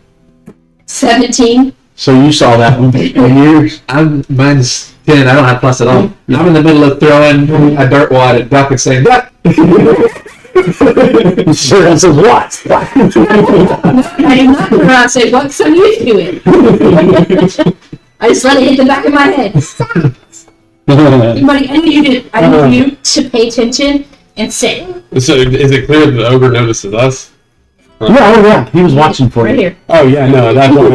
17. So you saw that one in yours? Mine's 10. I don't have plus at all. I'm in the middle of throwing a dirt wad at Duck and saying, "Duck." Sure, that's a what? I am not going to say what, so you do it. I just let it hit the back of my head. Buddy, I need you to pay attention and sit. So is it clear that the ogre notices us? Yeah, he was watching for Right you. here. Oh yeah, no, that's what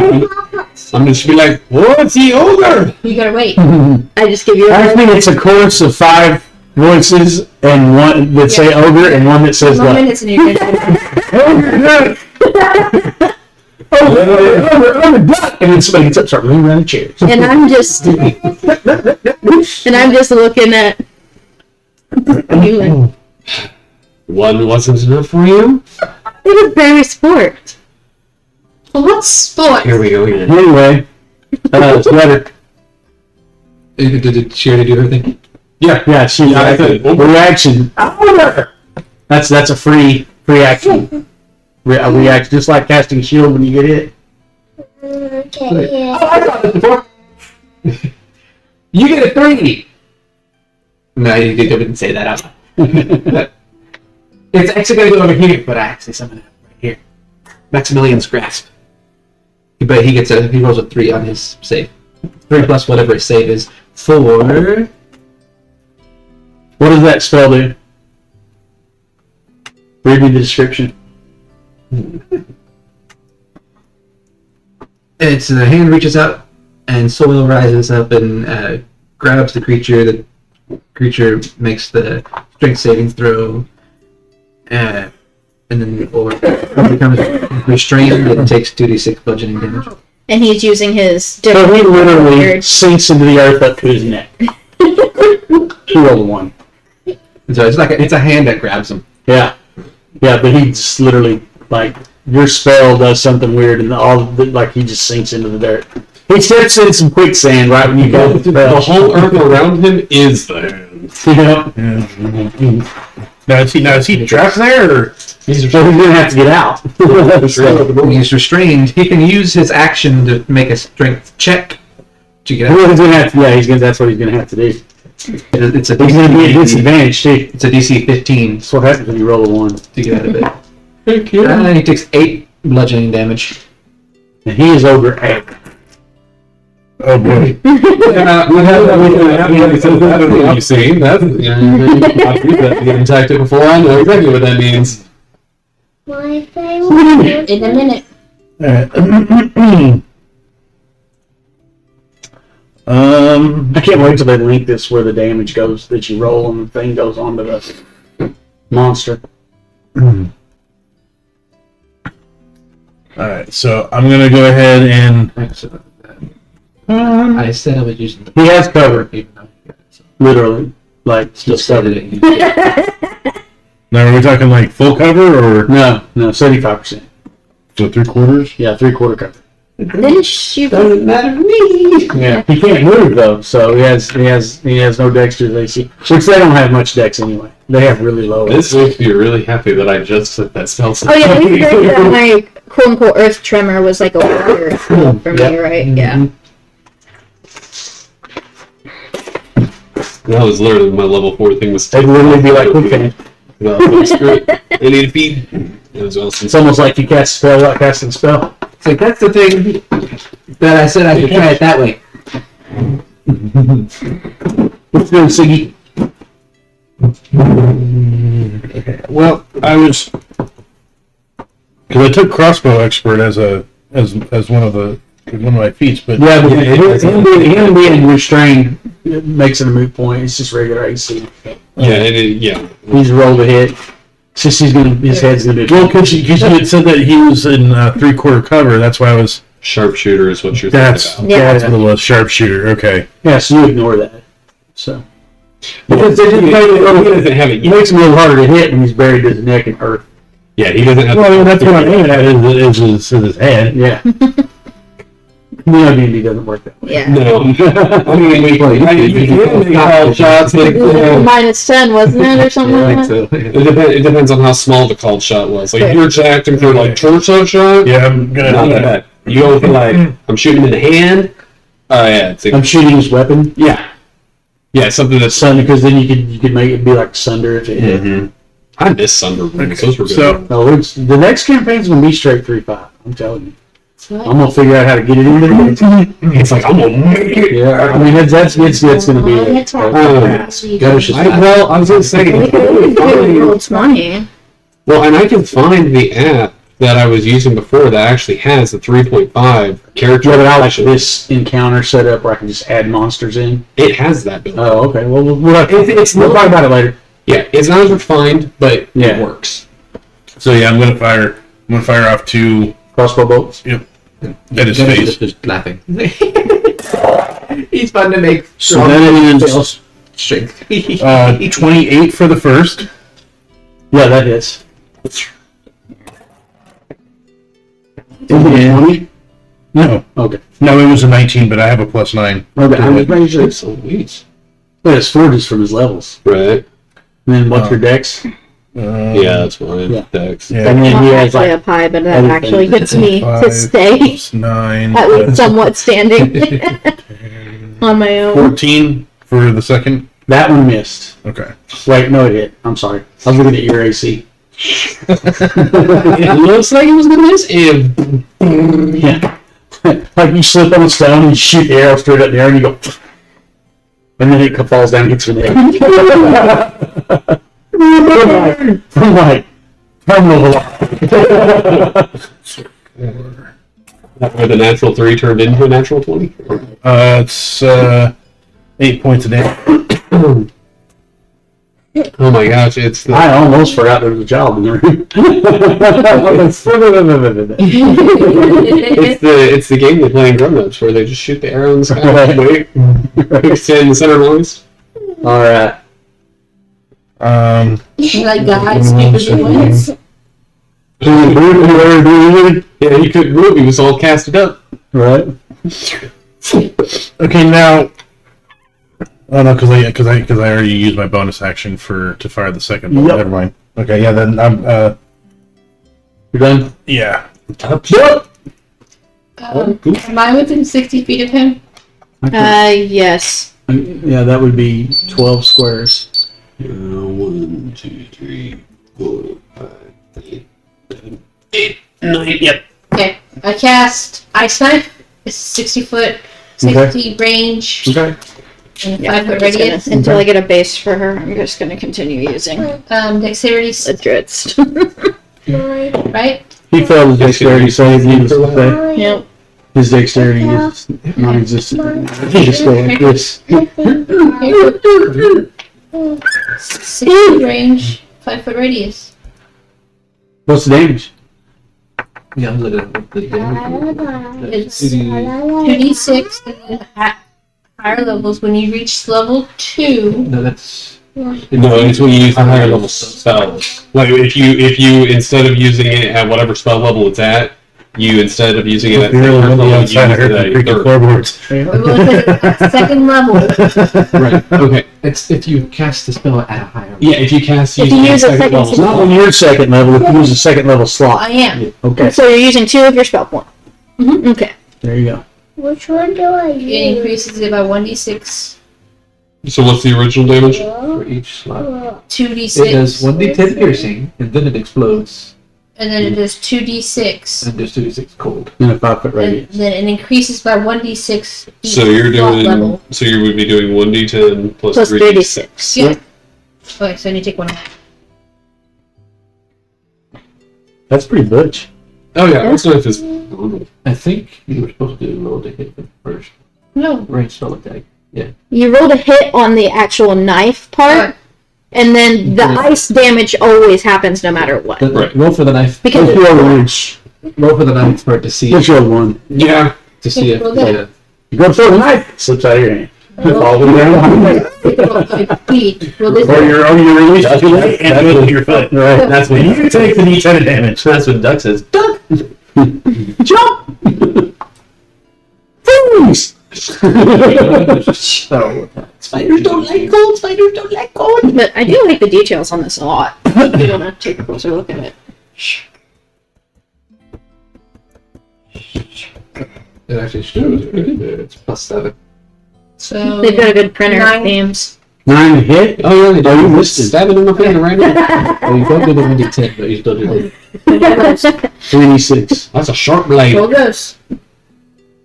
I'm just be like, what's the ogre? You gotta wait. I just give you I a think it's a chorus of 5 voices and one that say ogre and one that says More what? minutes and you're gonna Ogre, duck! And then somebody gets up, start moving around the chairs. and I'm just looking at you like, One wasn't enough for you? it was very sport. Well, what's sport? Here we go again. Anyway, it's better. Did she already do her thing? Yeah, she. I said, Reaction. Ogre! That's a free action. A reaction, just like casting a shield when you get hit. Okay, yeah. Oh, I saw this before. You get a 3. No, you didn't say that out loud. It's actually going to go over here, but I actually summoned it right here. Maximilian's Grasp. But he rolls a 3 on his save. 3 plus whatever his save is. 4. What does that spell do? Read me the description. It's the hand reaches out and soil rises up and grabs the creature. The creature makes the strength saving throw, and then or becomes restrained and takes 2d6 bludgeoning damage. And he's using his So he literally weird. sinks into the earth up to his neck. He rolled a 1. And so it's a hand that grabs him. Yeah, but he just literally, like, your spell does something weird and like he just sinks into the dirt. He steps in some quicksand right when you go through The whole earth around him is the hand. Yeah. Now is he trapped there? Or? He's gonna have to get out. When he's restrained, he can use his action to make a strength check to get out. That's what he's gonna have to do. It's a He's gonna be at DC, disadvantage too. it's a DC 15 That's what happens when you roll a 1. to get out of it. And he takes 8 bludgeoning damage. And he is ogre egg. Oh boy. You've seen that? I've used that to get attacked before. I know exactly what that means. My favorite. In a minute. I can't wait till they link this where the damage goes that you roll and the thing goes onto the monster. Alright, so I'm gonna go ahead and I said I was using the He has cover, even though he got it, so literally, like still just said covered. it. now are we talking like full cover or No, 75%. so 3/4? Yeah, 3/4 cover. Then she Doesn't matter to me. Yeah, he can't move though, so he has no dexter's AC, which they don't have much dex anyway. They have really low. This makes me really happy that I just took that spell. Oh yeah, it's great that my quote unquote earth tremor was like a water spell for me, right? Yeah. That was literally my level 4 thing was. They'd literally be like, okay. Well, screw it. They need to feed. It was awesome. It's almost like you cast a spell without casting a spell. So that's the thing that I said I should try it that way. What's good, Siggy? Well, I was because I took crossbow expert as one of my feats, but Yeah, but him being restrained makes it a moot point. It's just regular AC. Yeah. He's rolled a hit. It's just his head's gonna be. well, because you had said that he was in 3/4 cover. That's why I was. Sharpshooter is what you're That's thinking that's what it was. Sharpshooter. Okay. Yeah, so you ignore that. So about. He doesn't have it it yet. makes him a little harder to hit when he's buried to the neck in earth. Yeah, he doesn't have. Well, that's what I'm aiming at is his head. Yeah. No, D&D doesn't work that way. Yeah. No. I mean, you can make call shots like. -10, wasn't it, or something I like think that? so. It depends on how small the called shot was. Like if you're acting for like torso shot. Yeah, I'm Not that gonna. bad. You go for like, I'm shooting him in the hand. Oh yeah, it's I'm shooting his weapon. yeah, something that's. Sunder, because then you could make it be like Sunder if it hit. Mhm. I miss Sunder rules. Those were good. So- No, the next campaign's gonna be straight 3-5. I'm telling you. I'm gonna figure out how to get it in there. It's like I'm gonna make it. Yeah, I mean that's gonna be it. Ghost is I was gonna say. Roll 20. Well, and I can find the app that I was using before that actually has the 3.5 character. Yeah, but I like option. this encounter set up where I can just add monsters in. It has that built. Oh, okay. Well, we'll It's talk not- about it later. Yeah, it's not as refined, but Yeah. it works. So yeah, I'm gonna fire off 2 Crossbow bolts. at his Dennis face. is just laughing. He's fun to make. So then spells strength. 28 for the first. yeah, that hits. Yeah. 20? No, Okay. no, it was a 19, but I have a +9. Okay. I was making sure. Sweet. But it's 4 just from his levels. Right. And then what's your dex? Yeah, that's fine. Yeah. Dex. Yeah. And then he Not has actually like up high, but that other actually things. gets me to 5 stay plus 9. at least somewhat standing on my own. 14 for the second. that one missed. Okay. Wait, no, it hit. I'm sorry. I was looking at your AC. It looks like it was gonna miss. Yeah. Like you slip on a stone and you shoot the arrow straight up in the air and you go, and then it falls down and hits your neck. From like terminal velocity. Where the natural 3 turned into a natural 20. It's 8 points of damage. Oh my gosh, it's the. I almost forgot there was a child in the room. It's the game they play in grown ups where they just shoot the arrow in the sky. Wait, stand in the center longest. All right. Like God, stupid ones. Yeah, you couldn't move. He was all casted up. Right. Okay, now. Oh no, because I already used my bonus action to fire the second one. Yep. Never mind. Okay, yeah, then I'm You're done. yeah. Am I within 60 feet of him? Yes. Yeah, that would be 12 squares. 1, 2, 3, 4, 5, 6, 7, 8, 9. Yep. Okay. I cast Ice Knife. It's 60 foot, 60 range, Okay. and Yeah, 5 I'm foot just gonna, radius. until I get a base for her, I'm just going to continue using Dexterity, the Dritz. right? He failed his dexterity save, needless to say. Yep. His dexterity is non-existent. He just go like this. 60 range, 5 foot radius. What's the damage? Yeah, I'm looking at the damage. It's 2d6 and then higher levels. When you reach level 2, No, that's. No, it's when you use the higher level spells. Like if you instead of using it at whatever spell level it's at, you instead of using it at You're really first level, windy you use outside. I it heard the at creaking third. floorboards. second level. Right. Okay. It's if you cast the spell at a higher level. Yeah. If you cast If you using use a second second level It's not when you're second level, if you use a second level I slot. am. Okay, So you're using 2 of your spell point. Okay. there you go. Which one do I It use? increases it by 1d6, So what's the original damage? For each slot. 2d6. It does 1d10 piercing, and then it explodes, And then it does 2d6. and does 2d6 cold. In a 5 foot And radius. then it increases by 1d6 each So you're slot doing. level. So you would be doing 1d10 plus Plus 3d6. 3d6. Yeah. Okay, so I need to take one off. That's pretty butch. Oh yeah, that's not if I think you were supposed to roll to hit the first No. range spell attack. You rolled a hit on the actual knife part, and then the ice damage always happens no matter what. Right. Roll for the knife. Because Let's roll one. Roll for the knife for it to see. Let's roll one. Yeah. To see if. Roll that. You go throw the knife, it slips out of your hand. Fall to the ground. Roll this Or your release That's too what- late and with your foot. Right. That's what You take the d10 of damage. That's what Duck says. Duck. Jump! Freeze! So, Spiders don't like cold. Spiders don't like cold. But I do like the details on this a lot. If you want to take a closer look at it. It actually shows it's +7. So They've got a good printer, Nine. themes. 9 to hit? Oh yeah, they Oh, you do. missed it. Stabbing in my finger right now. Well, you don't do the 1d10, but you still do the 3d6. That's a sharp blade. roll those.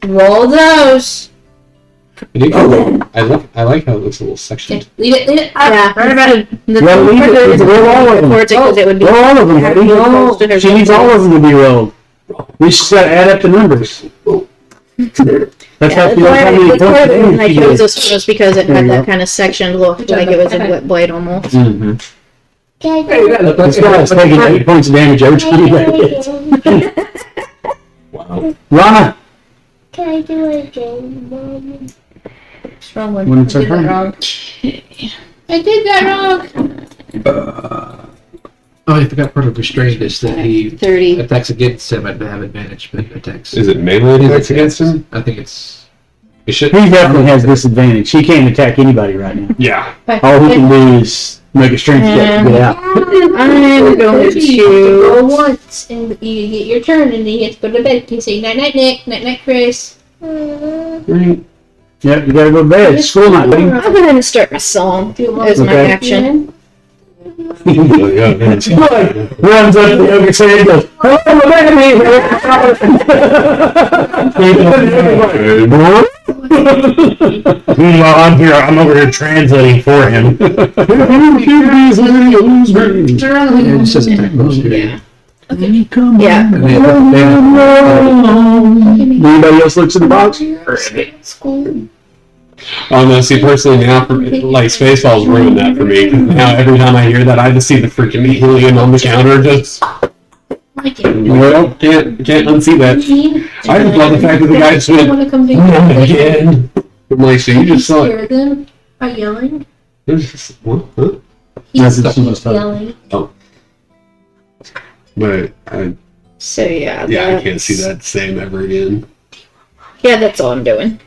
Roll those. I like how it looks a little sectioned. Okay, leave it. Yeah, Right about it. the Well, leave it. printer is Roll all of them. towards it because it would be. Roll all of them, buddy. Close to her She needs all of them to be rolled. We just gotta add up the numbers. That's how Yeah, you know how many that's part of the reason I points you chose get. this one was because it There had you that go. kind of sectioned look, like it was a wet blade almost. Mm-hmm. Can I Hey, do that look This guy's taking 8 points of damage every time he hits. Wow. Rana, Can I do it again, Mom? What's wrong with when it's I her did that turn. wrong. I did that wrong. Oh, I forgot part of restraint is that he 30. attacks against him and have advantage, but attacks. Is it melee attacks against him? I think it's. It should. He definitely has disadvantage. He can't attack anybody right now. Yeah. All he can do is make a strength check to get out. I'm going to. Roll once, and you get your turn, and then you get to go to bed. You say night night Nick, night night Chris. Right. Yep, you gotta go to bed. It's school night, buddy. I'll go ahead and start my song as my Okay. action. Oh, yeah, man. Runs up to the other side and goes, Meanwhile, I'm over here translating for him. Yeah, it just says attack rolls here. Yeah. Yeah. And they Anybody else looks in the box? School. Oh no, see personally now, like Spaceballs ruined that for me. 'Cause now every time I hear that, I just see the freaking helium on the counter. Just Like it. well, can't unsee that. I just love the fact that the guy just went want to come "Not down. again." I'm like, so you just saw it. Scare them by yelling. What? Huh? That's He's what she was talking about. yelling. But I So yeah. I can't see that same ever again. Yeah, that's all I'm doing.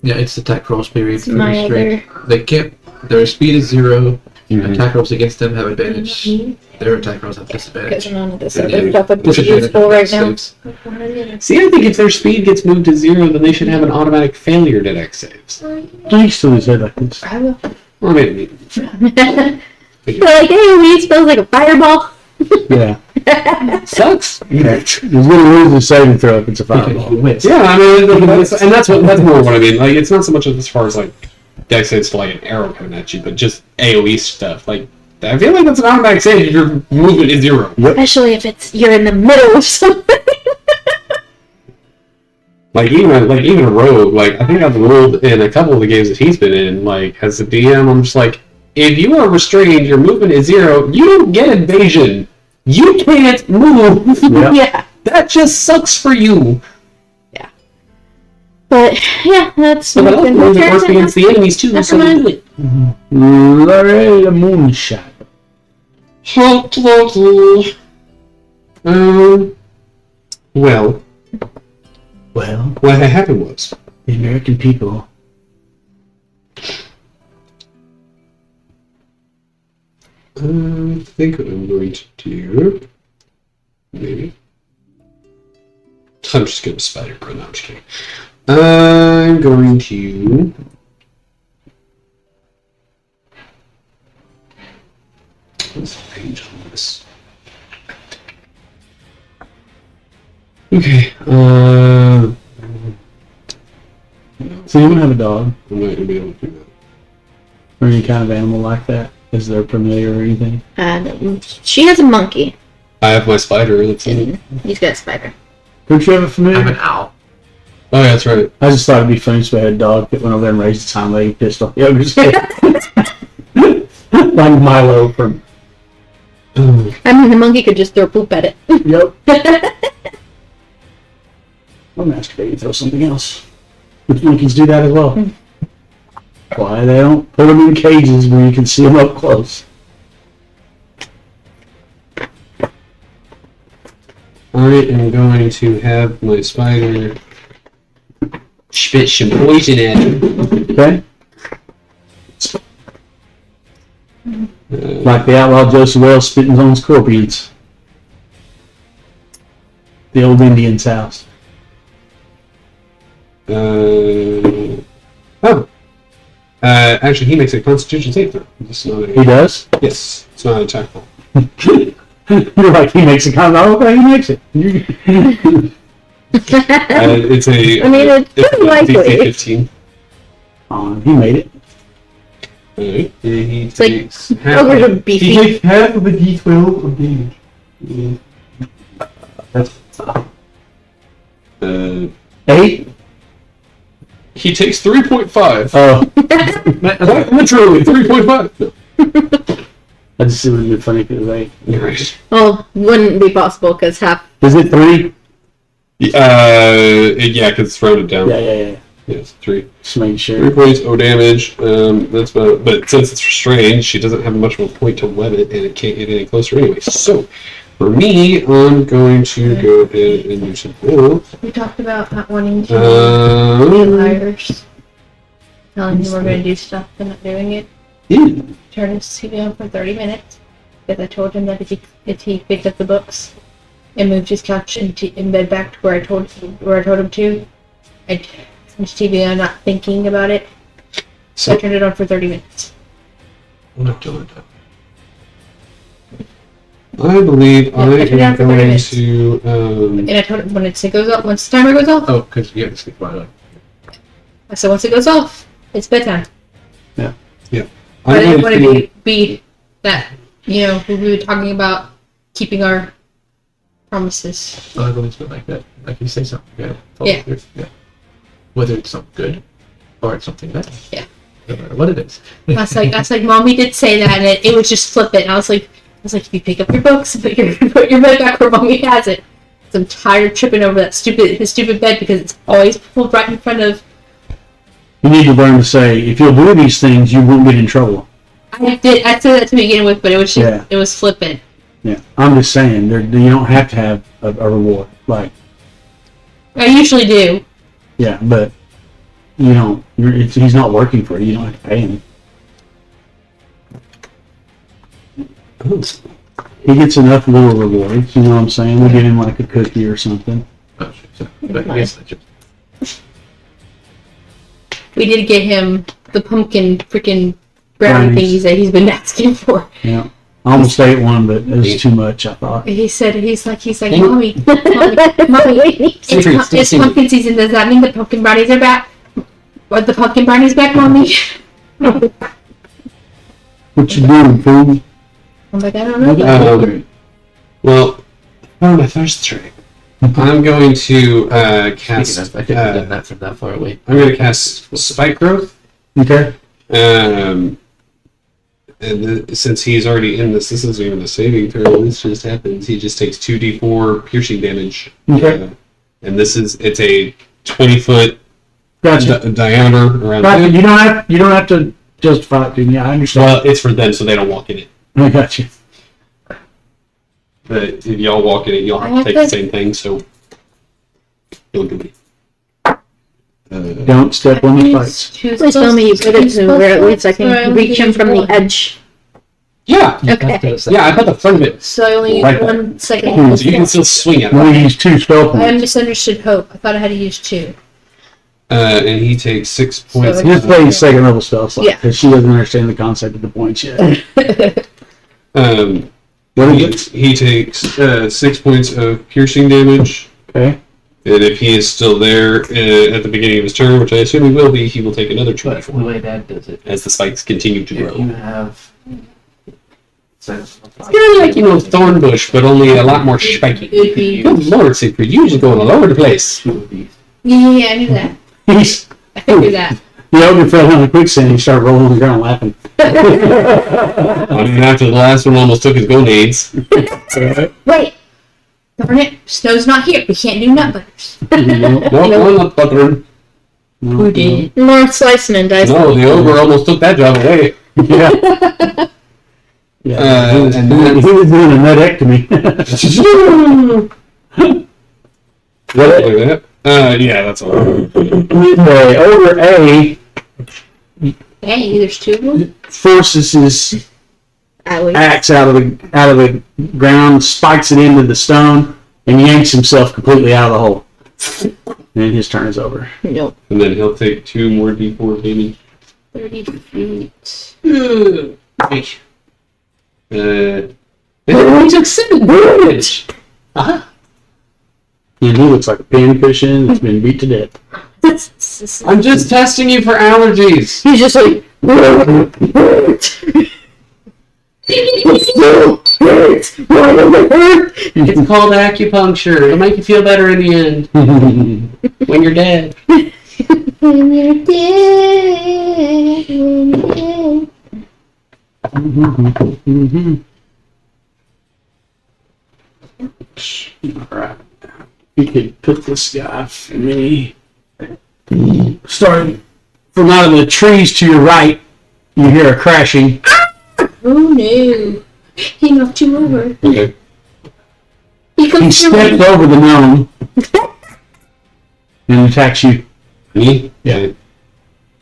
Yeah, it's attack rolls period It's for my restraint. other. They can't. Their speed is 0. Mhm. Attack rolls against them have advantage. Their attack rolls have Because disadvantage. none of this Yeah, other stuff would be Disadvantage useful right now. saves. See, I think if their speed gets moved to 0, then they should have an automatic failure to dex saves. He used to his head like this. I will. Well, maybe. They're like, hey, weed smells like a fireball. Yeah. Sucks. He's gonna lose his saving throw if it's a Because fireball. you miss. Yeah, I mean, that's more what I mean. Like, it's not so much as far as like dex saves for like an arrow coming at you, but just AOE stuff. Like, I feel like that's an automatic save if your movement is 0. Especially if you're in the middle of something. Like even a rogue. Like I think I've ruled in a couple of the games that he's been in. Like as a DM, I'm just like, if you are restrained, your movement is 0. You don't get evasion. You can't move. Yeah. Yeah. That just sucks for you. But yeah, that's But been also, my it turn works right against now. the enemies too. That's So they fine. do it. Larry the Moonshot. Well, Well, what had happened was, the American people. I think what I'm going to do, maybe. I'm just gonna spider pro. No, I'm just kidding. I'm going to. What's the page on this? Okay. So you don't have a dog I'm not gonna be able to do that. or any kind of animal like that? Is there familiar or anything? She has a monkey. I have my spider. That's it. And he's got a spider. Don't you have a I have familiar? an owl. Oh, yeah, that's right. I just thought it'd be funny if I had a dog that went over there and raised its hind leg and pissed off the others. Like Milo from. I mean, the monkey could just throw poop at it. Yep. I'll masturbate and throw something else. Which monkeys do that as well. Why they don't put them in cages where you can see them up close? I am going to have my spider spit some poison at him. Okay? Like the outlaw Joseph Wells spitting his own scorpions. The old Indian's house. Actually, he makes a Constitution save throw. It's not He a, does? yes, it's not an attack roll. You're like, he makes a comment. Oh, okay, he makes it. It's a. I mean, it's a pretty likely. DC 15. He made it. Alright, and he like takes half. ogres are He beefy. takes half of a D12 of damage. That's. 8? He takes 3.5. Oh. Literally 3.5. I just it would have been funny if it was 8. You're right. Well, wouldn't be possible because half. Is it 3? Yeah, because it's rounded down. Yeah. Yes, 3. Just making 3 sure. points, damage. That's about. But since it's restrained, she doesn't have much of a point to web it, and it can't get any closer anyway. So, for me, I'm going to go ahead and use some health. We talked about not wanting to be liars. Telling him we're going to do stuff and not doing it. Yeah. Turn his TV on for 30 minutes. Because I told him that if he picked up the books and moved his couch in bed back to where I told him to, I'd turn his TV on not thinking about it. So I turned it on for 30 minutes. I'm not doing that. I believe I I turned it on am for 30 going minutes. to. And I told him when it goes off, once the timer goes off, Oh, because you have to sleep right away. I said once it goes off, it's bedtime. I I'm didn't going want to. to be that, we were talking about keeping our promises. I've always been like that. Like you say something good. Yeah. Yeah. Whether it's something good or it's something bad. Yeah. No matter what it is. I was like, Mom, we did say that, and it was just flip it. And I was like, if you pick up your books, put your bed back where Mommy has it. So I'm tired of tripping over his stupid bed because it's always pulled right in front of. You need to learn to say, if you'll do these things, you won't get in trouble. I said that to begin with, but it was just, it was flippant. Yeah. I'm just saying, you don't have to have a reward. Like, I usually do. yeah, but you don't. He's not working for you. You don't have to pay him. He gets enough little rewards. You know what I'm saying? We give him like a cookie or something. Oh, sure. But I guess that's just. We did get him the pumpkin freaking brownie Brownies. thingies that he's been asking for. Yeah. I almost ate one, but it was too much, I thought. He's like, Mommy, it's pumpkin season. Does that mean the pumpkin brownies are back? What, the pumpkin brownies back, Mommy? What you doing, fool? I'm like, I don't know. Well, oh, my thirst trick. I'm going to cast. Speaking of, I couldn't have done that from that far away. I'm going to cast Spike Growth. Okay. And since he's already in this isn't even a saving throw. This just happens. He just takes 2d4 piercing damage. Okay. And it's a 20-foot Gotcha. diameter around. Gotcha. him. You don't have to justify it, dude. Yeah, I understand. Well, it's for them, so they don't walk in it. I got you. But if y'all walk in it, y'all have to take the same thing. So you'll do it. Don't step on the spikes. Please tell me you put it to where at least I can reach him from the edge. Yeah. Okay. Yeah, I put the front of it. So I only Right. used 1 second. So you can still swing it. We use 2 spell I points. misunderstood Hope. I thought I had to use 2. And he takes 6 points. So Just play second level spell slot Yeah. because she doesn't understand the concept of the points yet. What is it? He takes 6 points of piercing damage. Okay. And if he is still there at the beginning of his turn, which I assume he will be, he will take another But the 2d4 way Dad does it, as the spikes continue to if you grow. have. So, It's kind of like, Thornbush, but only a lot more spiky. It'd be. Good lord, Siegfried, you usually go all over the place. two of these. Yeah, I knew that. He's I figured that. the ogre fell down the quicksand and he started rolling on the ground laughing. I mean, after the last one almost took his grenades. Wait! Darn it. Snow's not here. We can't do nut butters. No, I'm not buttering. Who did? More slicing and dicing. No, the ogre almost took that job away. Yeah. Yeah. And then- he was doing a nutectomy. Like that. Yeah, that's all. Anyway, ogre A Hey, there's 2 of them. forces his At least. axe out of the ground, spikes it into the stone, and yanks himself completely out of the hole. And his turn is over. Nope. And then he'll take 2 more d4 damage. 30 feet. He took 7 damage! And he looks like a pincushion that's been beat to death. I'm just testing you for allergies! He's just like, It's called acupuncture. It'll make you feel better in the end. When you're dead. When you're dead, when you're dead. Alright. You could put this guy for me. Starting from out of the trees to your right, you hear a crashing. oh no. He knocked you over. Okay. He He comes through. steps over the gnome and attacks you. Me? Yeah.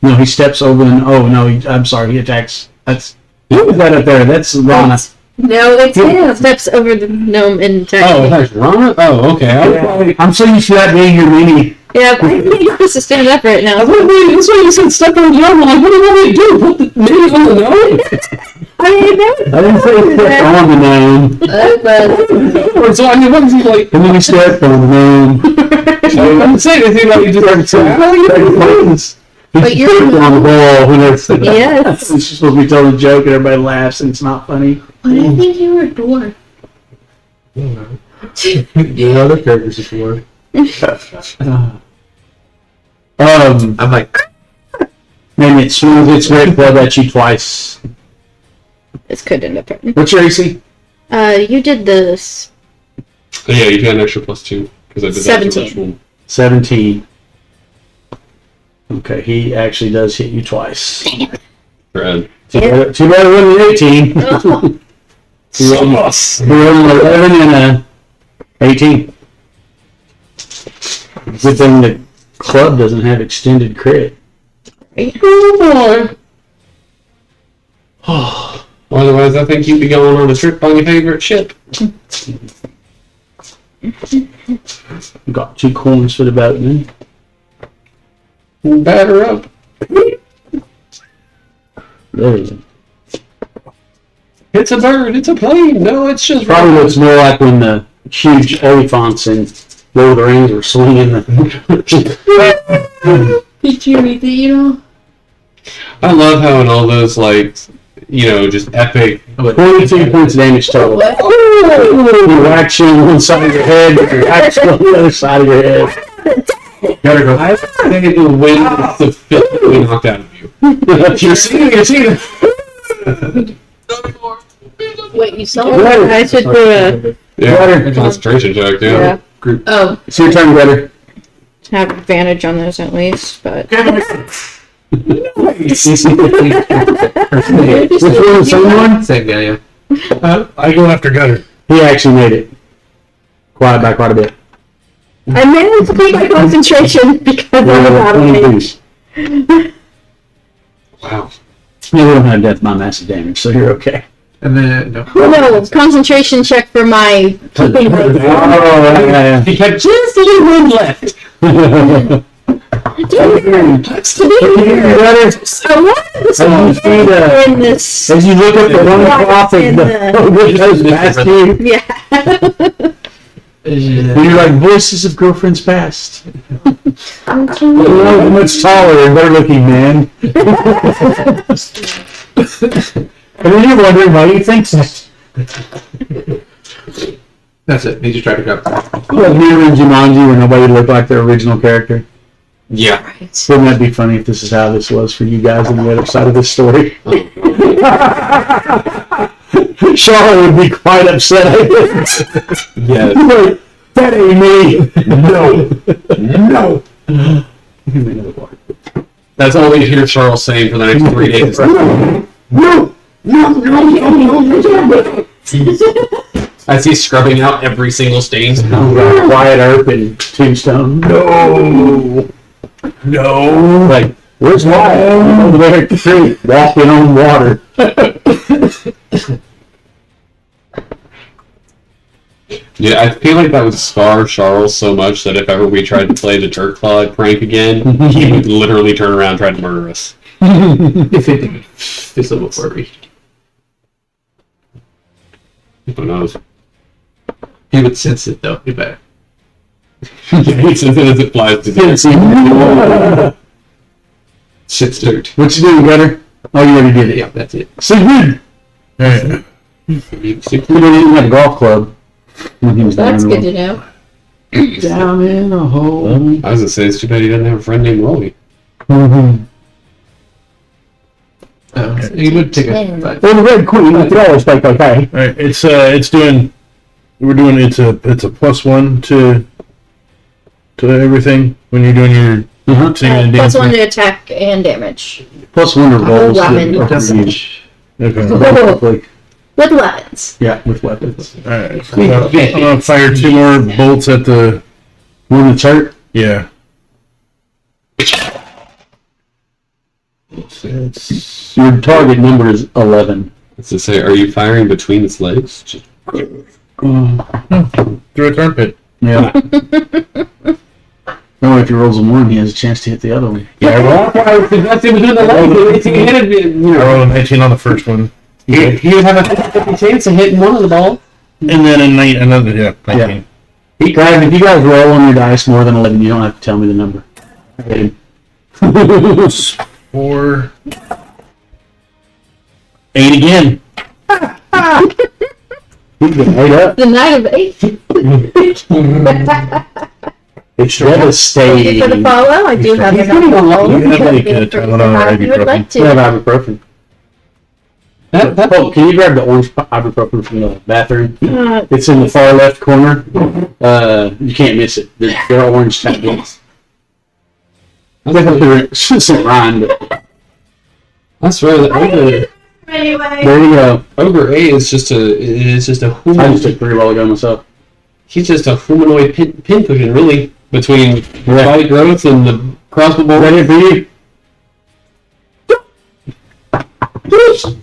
No, he steps over the. Oh no, I'm sorry. He attacks. That's who is that up there? That's Rana. No, it's him. Steps over the gnome and attacks Oh, me. that's Rana? Oh, okay. I was like, I'm so used to that being your mini. Yeah, I think he has to stand up right now. that's why you said step on the arm. I'm like, what do you want me to do? Put the mini on the nose? I mean, I didn't say he stepped on the gnome. So, I mean, what is he like? And then he stepped on the gnome. I didn't say anything like you just But He you're stepped on the ball when it's Yes. It's supposed to be telling a joke and everybody laughs and it's not funny. I think you were a dwarf. Your other characters before. I'm like, and it swings its great club at you twice. This could end up hurting. What's your AC? You did this. Oh, yeah, you got an extra +2 because I did that 17. for one. 17. Okay, he actually does hit you twice. Red. Too bad it wasn't an 18. He rolled an 11 and a 18. Good thing the club doesn't have extended crit. Oh, boy. Otherwise, I think you'd be going on a trip on your favorite ship. Got 2 coins for the boatman. Batter up. There you go. It's a bird. It's a plane. No, it's just. Probably looks more like when the huge elephants in Lord of the Rings were swinging the. Did you read the email? I love how in all those, like, just epic. 22 points of damage total. He whacks you on one side of your head, but he whacks you on the other side of your head. Gotta go. I think the wind is the filth that we knocked out of you. You're seeing it. Wait, you saw Better. it? I should do a Yeah, concentration check, yeah. Oh, It's your turn, Better. have advantage on those at least, but Which one? Same one? Same guy, yeah. I go after Gutter. He actually made it. By quite a bit. I managed to keep my concentration because I was out of it. 22. Wow. Yeah, we don't have death by massive damage, so you're okay. And then, no. Well, no, concentration check for my keeping my. yeah. He had just a little wind left. I wanted to in this. As you look at the one cloth of the windows past you, Yeah. you're like voices of girlfriends past. You're much taller and better looking man. And then you're wondering why you think that. That's it. He just tried to grab it. Like Mirror and Jumanji where nobody looked like their original character. Yeah. Right. Wouldn't that be funny if this is how this was for you guys on the other side of this story? Charlotte would be quite upset. Yes. Like, that ain't me. No. That's all we hear Charles saying for the next 3 days. As he's scrubbing out every single stain. Wyatt Earp and Tombstone. No. Like, where's Wyatt? Over there at the creek, walking on water. Yeah, I feel like that would scar Charles so much that if ever we tried to play the Dirt Claw prank again, he would literally turn around and try to murder us. If it this little furry. Who knows? He would sense it though. You better. As it flies to Can't the see me. Shit's dirt. What you doing, Gutter? Oh, you already did it. Yeah, that's it. So good. Alright. He didn't have a golf club when he was That's down good to know. Down in a hole. I was gonna say, it's too bad he doesn't have a friend named Rolly. He would take a 5. Well, the Red Queen, with all respect, okay. Alright, it's doing. We're doing it's a +1 to everything when you're doing your singing and Plus dancing. 1 to attack and damage. +1 to rolls. weapon. Okay. With weapons. Yeah, with weapons. Alright. So I'm gonna fire 2 more bolts at the. One that's hurt. Yeah. Your target number is 11. As to say, are you firing between its legs? Through its armpit. Yeah. No, if he rolls a 1, he has a chance to hit the other one. Yeah, well, that's it between the legs. He hit it, I rolled a 19 on the first one. he would have a 50-50 chance of hitting one of the balls. And then another, 19. Guys, if you guys roll on your dice more than 11, you don't have to tell me the number. I hit him. 4. 8 again. He's getting 8 up. The Knight of 8. It's devastating. For the follow, I do have He's a getting a lot. You have like a Tylenol or If you would like We have to. ibuprofen. Oh, can you grab the orange ibuprofen from the bathroom? It's in the far left corner. You can't miss it. They're orange tablets. I think they're St. Ryan, but That's right. Ogre, Anyway. there you go. Ogre A is just a I human. just took 3 while ago myself. He's just a humanoid pinpoint, really, between body growth and the crossbow Is bolt. that it for you?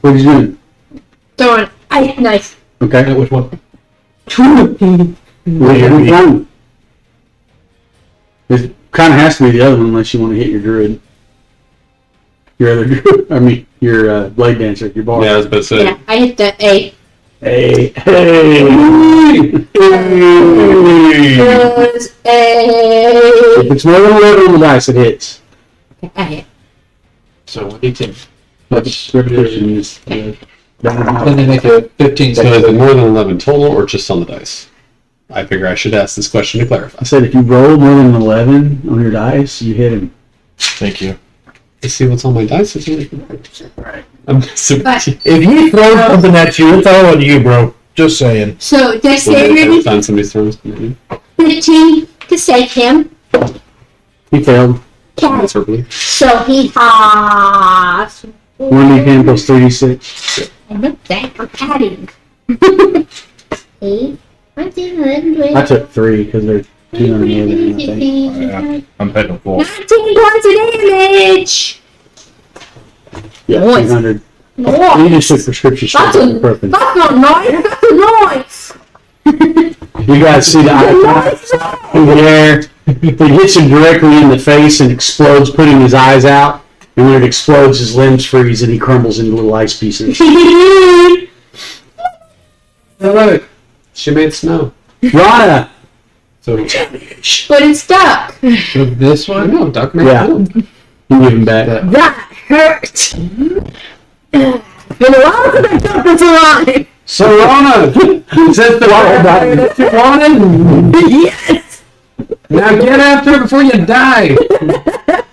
What are you doing? Throwing ice knife. Okay. Which one? Which one? It kind of has to be the other one unless you want to hit your druid. Your other druid. I mean, your blade dancer, your bar. Yeah, I was about to say. Yeah, I hit the 8. Hey, hey, Was a. If it's more than 11 on the dice, it hits. I hit. So what do you think? That's repetition is. Then they make a 15 So is it second. more than 11 total or just on the dice? I figure I should ask this question to clarify. I said if you roll more than 11 on your dice, you hit him. Thank you. Let's see what's on my dice. Right. I'm super. But- If he throws something at you, it's all on you, bro. Just saying. So dexterity Time somebody's throwing something. 15 to save him. He failed. That's verbally. So he has. 1d10 plus 3d6. I look that I'm adding. 8, 19, 11, 12. I took 3 because they're 211, I think. Yeah, I'm petting full. 19 points of damage! Yeah, Nice. 200. What? You just took prescription That's straight a, ibuprofen. that's not nice, that's a noise! You guys see the eye in the air. It hits him directly in the face and explodes, putting his eyes out. And when it explodes, his limbs freeze and he crumbles into little ice pieces. Oh, look. She made snow. Rana! So But it's stuck. this I one? know, Doc made Yeah. snow. You give him back. That hurt. Been a while since I took this alive. So, Rana, is that the that you wanted? Yes. Now get after it before you die.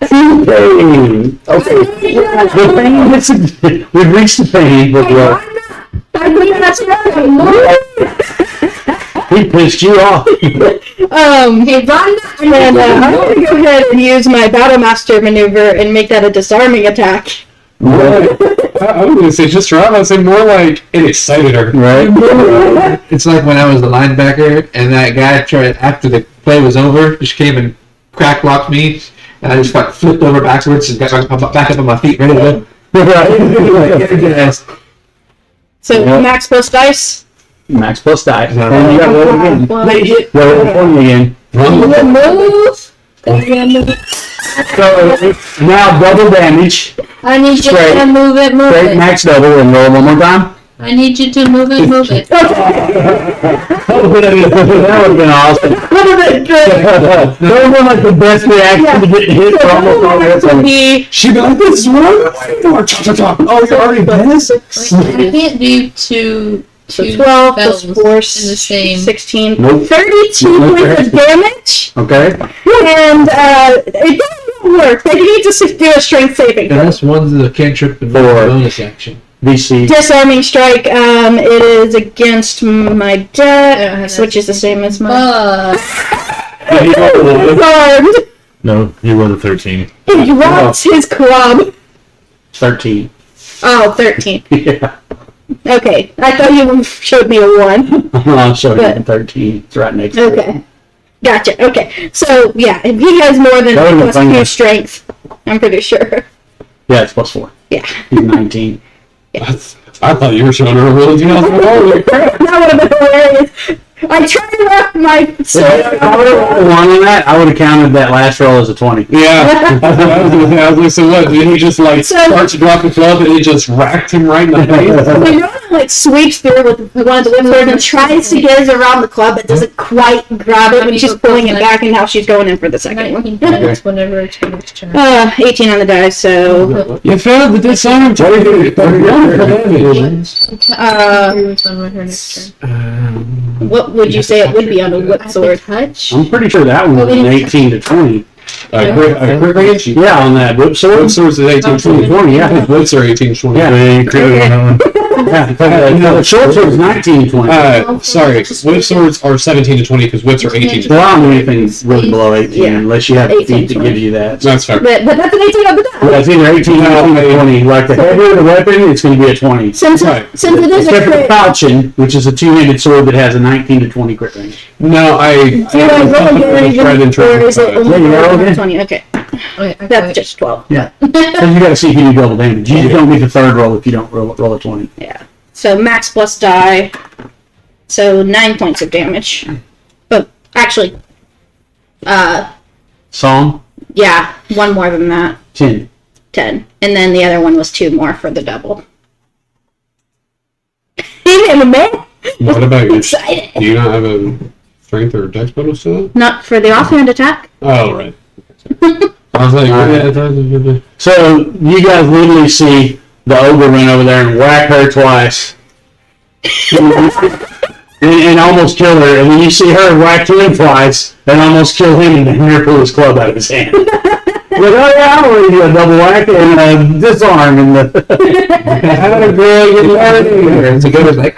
Pain. Okay. The pain hits him. We've reached the pain, but I think that's right. he pissed you off. Hey, Rhonda, And I'm going to go ahead and use my Battle Master maneuver and make that a disarming attack. I was gonna say just right. I was saying more like it excited her. Right? It's like when I was the linebacker and that guy tried, after the play was over, just came and crack blocked me. And I just got flipped over backwards and got back up on my feet, ready to go. Like, get your ass. So Yeah. max plus dice. Max plus die. And you got to roll again. They hit. Roll a 20 again. Move. So now double damage. I need you Straight. to move it, move Straight it. max double and roll one more time. I need you to move it, move it. That would have been awesome. That would have been like the best reaction to get hit for almost all the time. She'd be like, this is what I'm waiting for. Chop, chop, chop. Oh, you're already dead? I can't do two 12 plus spells 4, in the same. 16. Nope. 32 points of damage. Okay. And it doesn't work. They need to do a strength saving. And this one's the cantrip and Four. bonus action. VC. Disarming strike. It is against my dex, which is the same as my. Disarmed. No, he rolled a 13. He drops his club. 13. Oh, 13. Yeah. Okay, I thought you showed me a 1. I'll show you But- 13. It's right next to it. Okay. Gotcha. Okay. So, yeah, if he has more than That would've plus been 2 fun. strength, I'm pretty sure. Yeah, it's plus 4. Yeah. He's 19. I thought you were showing her a really good. Holy crap. That would have been hilarious. I tried to rock my sword. If I would have won on that, I would have counted that last roll as a 20. Yeah, that's what I was gonna say. I was like, so what? Did he just like So- start to drop the club and it just racked him right in the face? The Ronan like sweeps through with one of the whip swords and tries to get it around the club, but doesn't quite grab it when she's pulling it back, and now she's going in for the second 19 one. points whenever it's your next turn. 18 on the die, so You failed the disarm. On her next turn. what would you say it would be on a whip sword? Touch? I'm pretty sure that one was an 18 to 20. Quick range? Yeah, on that whip sword. Whip swords is 18 20. 20, yeah. Whips are 18 20. Yeah. You critted on that one. Yeah, the short sword is 19 to 20. Sorry, whip swords are 17 to 20 because whips are 18 to 20. Well, I don't do anything really below 18 Yeah. unless you have a 18, feat that 20. gives you that. That's fair. But that's an 18 on the die. Yeah, it's either 18 or 20. Like the heavier the weapon, it's going to be a 20. Since Right. it is a Except for the crit, falchion, which is a two-handed sword that has a 19 to 20 crit range. No, I do you want to roll again, or is it only Yeah, you roll again. 20? Okay, Okay, I that's quit. just 12. Yeah. Because you got to see if you do double damage. You just don't get the third roll if you don't roll a 20. Yeah. So max plus die. So 9 points of damage. But actually, Song, yeah, one more than that. 10. 10. And then the other one was 2 more for the double. He didn't man. What about your? Excited. Do you not have a strength or dex bonus to that? Not for the offhand attack. Oh, right. I was like, So you guys literally see the ogre run over there and whack her twice. and almost kill her. And then you see her whack him twice and almost kill him and then pull his club out of his hand. Like, oh yeah, I'm ready to do a double whack and disarm and how did a girl get out of here? It's a good like.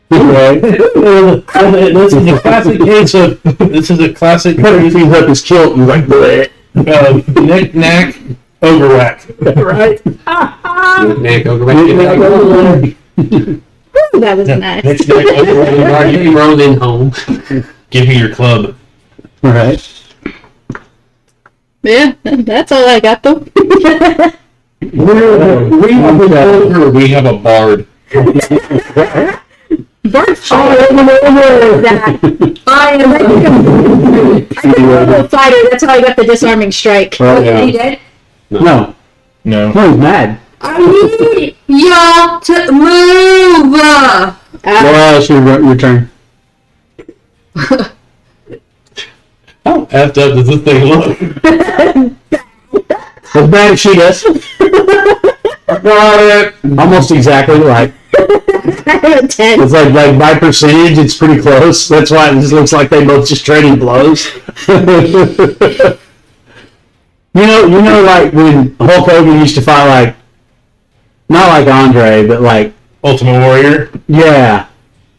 This is a classic case of. This is a classic He sees up his kilt and he's like, bleh. knick knack overwhack. Right? Nick, go back. Ooh, that was nice. Knick knack overwhack. You rolled in home. Give me your club. Right. Yeah, that's all I got though. We have a bard. Bart that. I am a fighter. That's how I got the disarming strike. Yeah. You did? No. No. No, he's mad. I need y'all to move! Well, it's your turn. How effed up does this thing look? As bad as she does. Almost exactly right. I have a 10. It's like by percentage, it's pretty close. That's why it just looks like they both just trading blows. you know, like when Hulk Hogan used to fight, like not like Andre, but like Ultimate Warrior. yeah,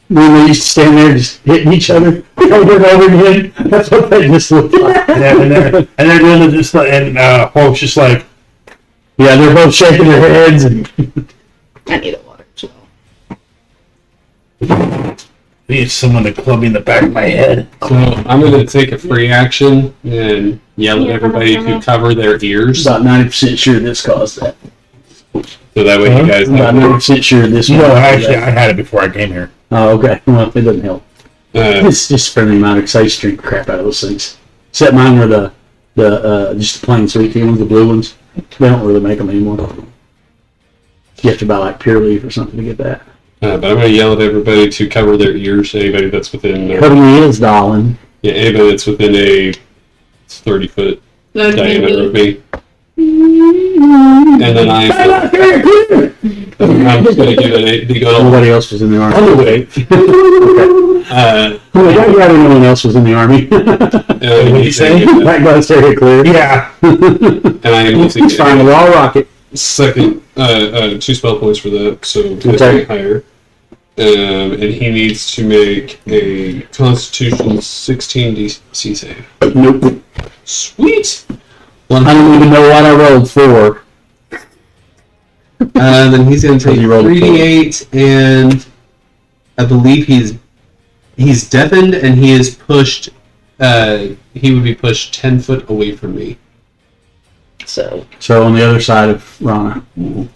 when they used to stand there just hitting each other over and over again. That's what they just look like. And they're doing it just like, and Hulk's just like, Yeah, they're both shaking their heads and I need a water as well. I need someone to club me in the back of my head. So I'm going to take a free action and yell at everybody to cover their ears. about 90% sure this caused that. So that way you guys About have 90% sure this. No, one caused actually, that. I had it before I came here. Oh, okay. Well, it doesn't help. Uh, It's just friendly amount because I used to drink the crap out of those things. Except mine were the just the plain sweet tea ones, the blue ones. They don't really make them anymore. You have to buy like Pure Leaf or something to get that. but I'm going to yell at everybody to cover their ears. Anybody that's within their, Cover your ears, darling. yeah, anybody that's within a 30-foot diameter of me. And then I'm just going to give it the good old Nobody else was in the army. underweight. Well, that guy no one else was in the army. What'd you say? That guy's very clear. Yeah. And I am using It's fine. We'll all rock it. second 2 spell points for that, so Okay. higher. And he needs to make a Constitution 16 DC save. Nope. Sweet. I don't even know what I rolled for. Then he's going to take You rolled 3d8, and I believe he's deafened, and he is pushed. He would be pushed 10 foot away from me. So So on the other side of Rana. And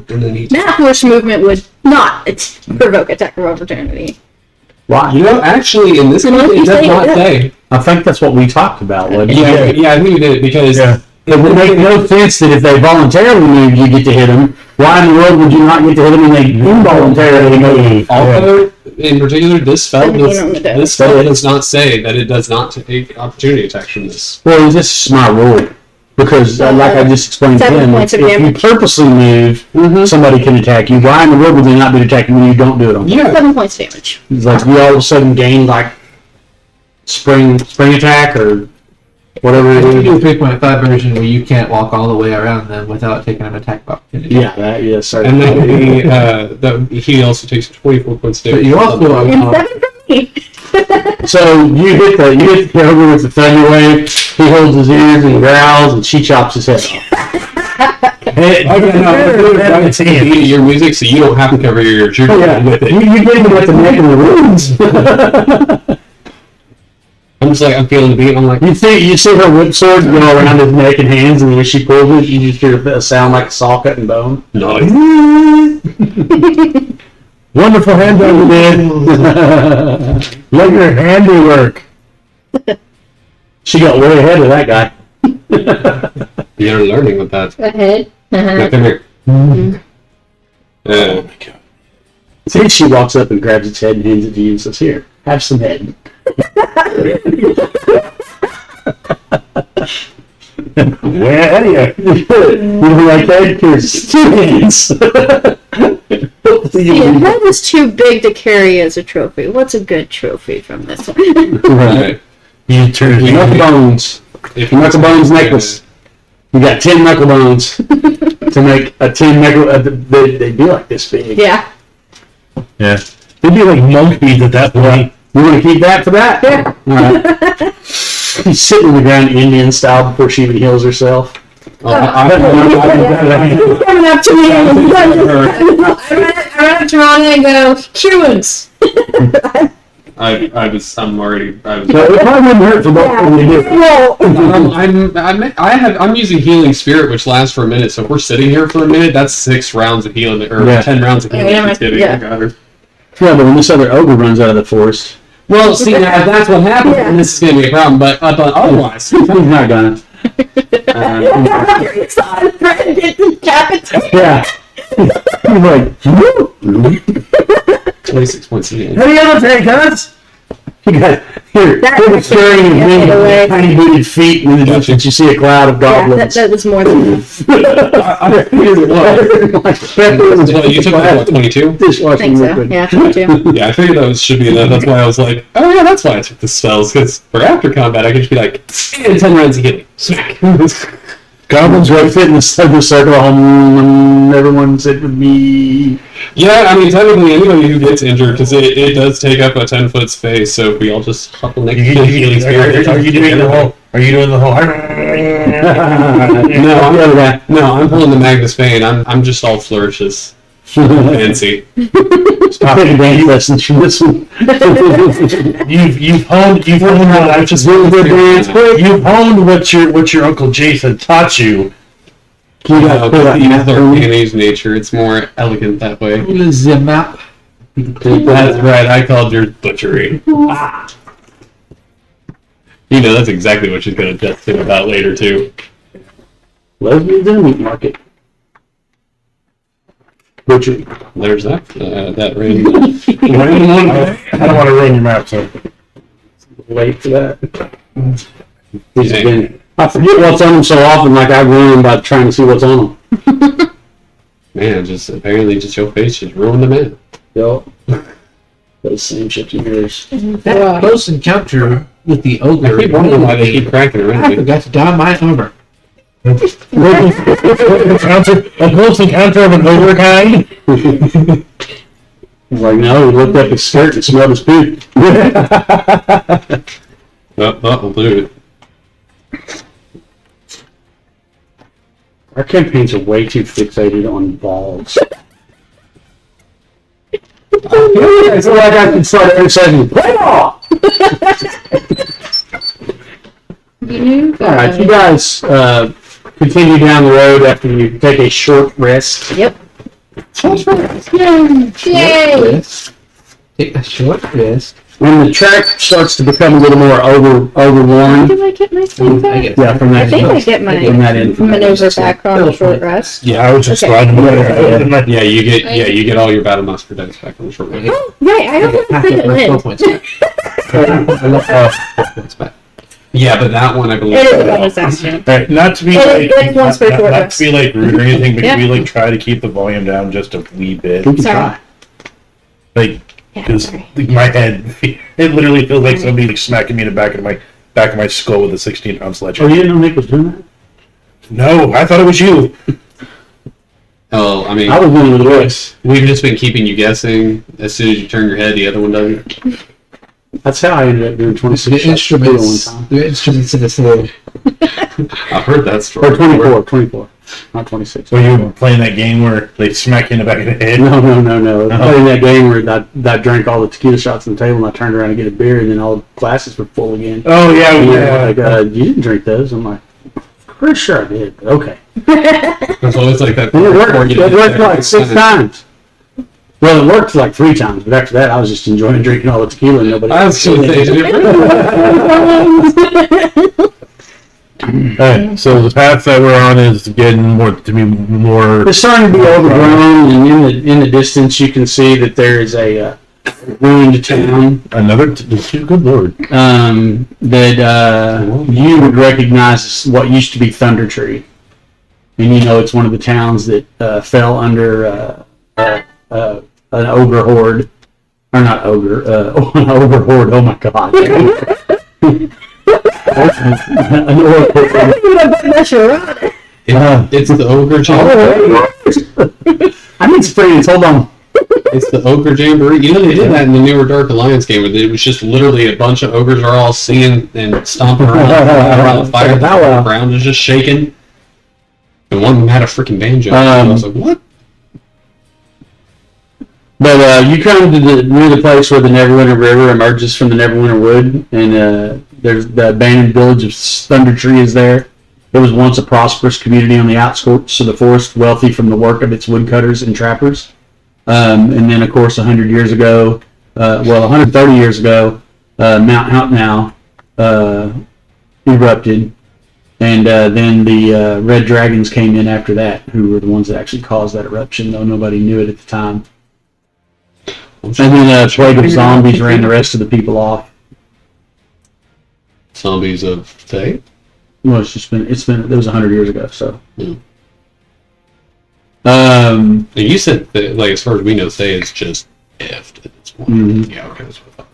then he. that horse movement would not provoke attack of opportunity. Why? You know, actually, in this case, Unless you it does say not it. say. I think that's what we talked about. Wasn't it? Yeah, I think we did because Yeah. It would make no sense that if they voluntarily move, you get to hit them. Why in the world would you not get to hit them when they involuntarily move? also, in particular, this spell does not say that it does not take opportunity attacks from this. Well, this is my rule. Because, like I just explained to 7 him, points if of you damage. purposely move, somebody can attack you. Why in the world would they not be attacking when you don't do it on them? Yeah. 7 points damage. It's like you all of a sudden gain, like, spring attack or whatever You it can do is. a 3.5 version where you can't walk all the way around them without taking an attack of opportunity. Yeah, that, yes, sir. And then he also takes 24 points But damage. you also And 7 from me. So you hit the ogre with the thunder wave. He holds his ears and growls, and she chops his head off. Okay, no, right at the beginning of your music, so you don't have to cover your ears. You're Yeah, with it. you get him at the neck and the ribs. I'm just like, I'm feeling the beat. I'm like, You see her whip sword go around his neck and hands, and when she pulls it, you just hear a sound like a saw cutting bone. nice. Wonderful hand job you did. Look at her handiwork. She got way ahead of that guy. You're learning with that. Ahead. Now, come here. Oh my god. See, she walks up and grabs its head and hands it to you and says, "Here, have some head." Way ahead of you. You don't like that? Here's 2 hands. See, a head is too big to carry as a trophy. What's a good trophy from this one? Right. You turn Knuckle bones. If Knuckle bones necklace. You got 10 knuckle bones to make a 10 knuckle. They'd be like this big. Yeah. Yeah. They'd be like monk beads at that point. You want to keep that for that? Yeah. All right. She's sitting on the ground Indian style before she even heals herself. Coming up to me and I run up to Rana and go, cure wounds. I'm already. So it probably wouldn't hurt for both of them to do. I'm using healing spirit, which lasts for a minute. So if we're sitting here for a minute, that's 6 rounds of healing, or Yeah. 10 rounds of healing. Yeah, She's getting. yeah. I got her. Yeah, but when this other ogre runs out of the forest, Well, see, now that's what happens, and this is going to be a problem. But otherwise, he's not gonna. Yeah. He's like, woo. 26 points of healing. Any other take, us? You got here. He was carrying his knee with tiny booted feet, and in the distance you see a cloud of goblins. that was more than Well, you took what, 22? I Dishwashing think so. liquid. Yeah, me too. Yeah, I figured that should be enough. That's why I was like, oh yeah, that's why I took the spells, because for after combat, I could just be like, and 10 rounds of healing. Smack. Goblins right fit in the circle. Everyone sit with me. Yeah, I mean, technically, anybody who gets injured, because it does take up a 10-foot space, so if we all just huddle next to the healing spirit. Are you doing the whole? Are you doing the whole? No, I'm pulling the Magnus Bane. I'm just all flourishes. Fancy. Stop taking dance lessons from this one. You've honed Just really good dance. Quick. you've honed what your Uncle Jason taught you. You got to pull that These map are early. Vietnamese nature. It's more elegant that way. The map. That's right. I called yours butchery. Ah. You know, that's exactly what she's going to test him about later, too. Lesbians in a meat market. Butchery. There's that. That random one. I don't want to ruin your map, so. Late for that. He's Dang. been, I forget what's on them so often, like I ruin by trying to see what's on them. Man, just apparently just your face just ruined the man. Yo. Those same shit in yours. That close encounter with the ogre. I keep wondering why they keep cracking I around me. forgot to don my armor. A close encounter of an ogre kind? He's like, no, he looked up his skirt and smelled his poop. We'll do it. Our campaigns are way too fixated on balls. I feel like I can start every session. Play ball! Alright, you guys continue down the road after you take a short rest. Yep. Yay! Take a short rest. When the track starts to become a little more overworn, Do I get my thing back? yeah, from I that, think I get my from that end. maneuver back on a short rest. Yeah, I was just Okay. riding there. Yeah, you get all your battle master dice back on the short range. Oh, right, I don't have Half to of fit my it skill in. points back. I left points back. Yeah, but that one I believe. It is a bonus action. Right, not to be It like is once per short not rest. to be like rude or anything, but Yeah. can we like try to keep the volume down just a wee bit? We can Sorry. try. Like, Yeah, because sorry. my head, it literally feels like somebody like smacking me in the back of my skull with a 16-pound Oh, sledgehammer. you didn't know Nick was doing that? No, I thought it was you. Oh, I mean, I was one of the boys. we've just been keeping you guessing. As soon as you turn your head, the other one doesn't. That's how I ended up doing 26 The shots one instruments. time. The instruments in the floor. I've heard that story. Or 24, not 26. Were you playing that game where they smack you in the back of the head? No. Oh. Playing that game where I drank all the tequila shots on the table and I turned around to get a beer and then all the glasses were full again. Oh yeah, And they're yeah. like, you didn't drink those. I'm like, pretty sure I did. But okay. It's always like that. And it before worked. you It get worked there. like 6 times. Well, it worked like 3 times, but after that, I was just enjoying drinking all the tequila and nobody. I was going to say, did it Alright, so the path that we're on is getting more. It's starting to be overgrown, and in the distance, you can see that there is a ruined town Good lord. that you would recognize as what used to be Thunder Tree, and you know it's one of the towns that fell under an ogre horde, or not ogre, an ogre horde. Oh my god. An oracle. It's the ogre jamboree. I need friends. Hold on. It's the ogre jamboree. You know they did that in the newer Dark Alliance game. Where it was just literally a bunch of ogres are all singing and stomping around the fire. The ground is just shaking. And one of them had a freaking banjo. I was like, what? But you come to near the place where the Neverwinter River emerges from the Neverwinter Wood, and there's the abandoned village of Thunder Tree is there. It was once a prosperous community on the outskirts of the forest, wealthy from the work of its woodcutters and trappers. And then, of course, 100 years ago, 130 years ago, Mount Houtnow erupted, and then the Red Dragons came in after that, who were the ones that actually caused that eruption, though nobody knew it at the time. And then a plague of zombies ran the rest of the people off. Zombies of Fae? Well, it was 100 years ago, so. Yeah. Um, And you said that, like, as far as we know, Fae is just effed at this point. Mhm. Yeah, okay, that's what I thought.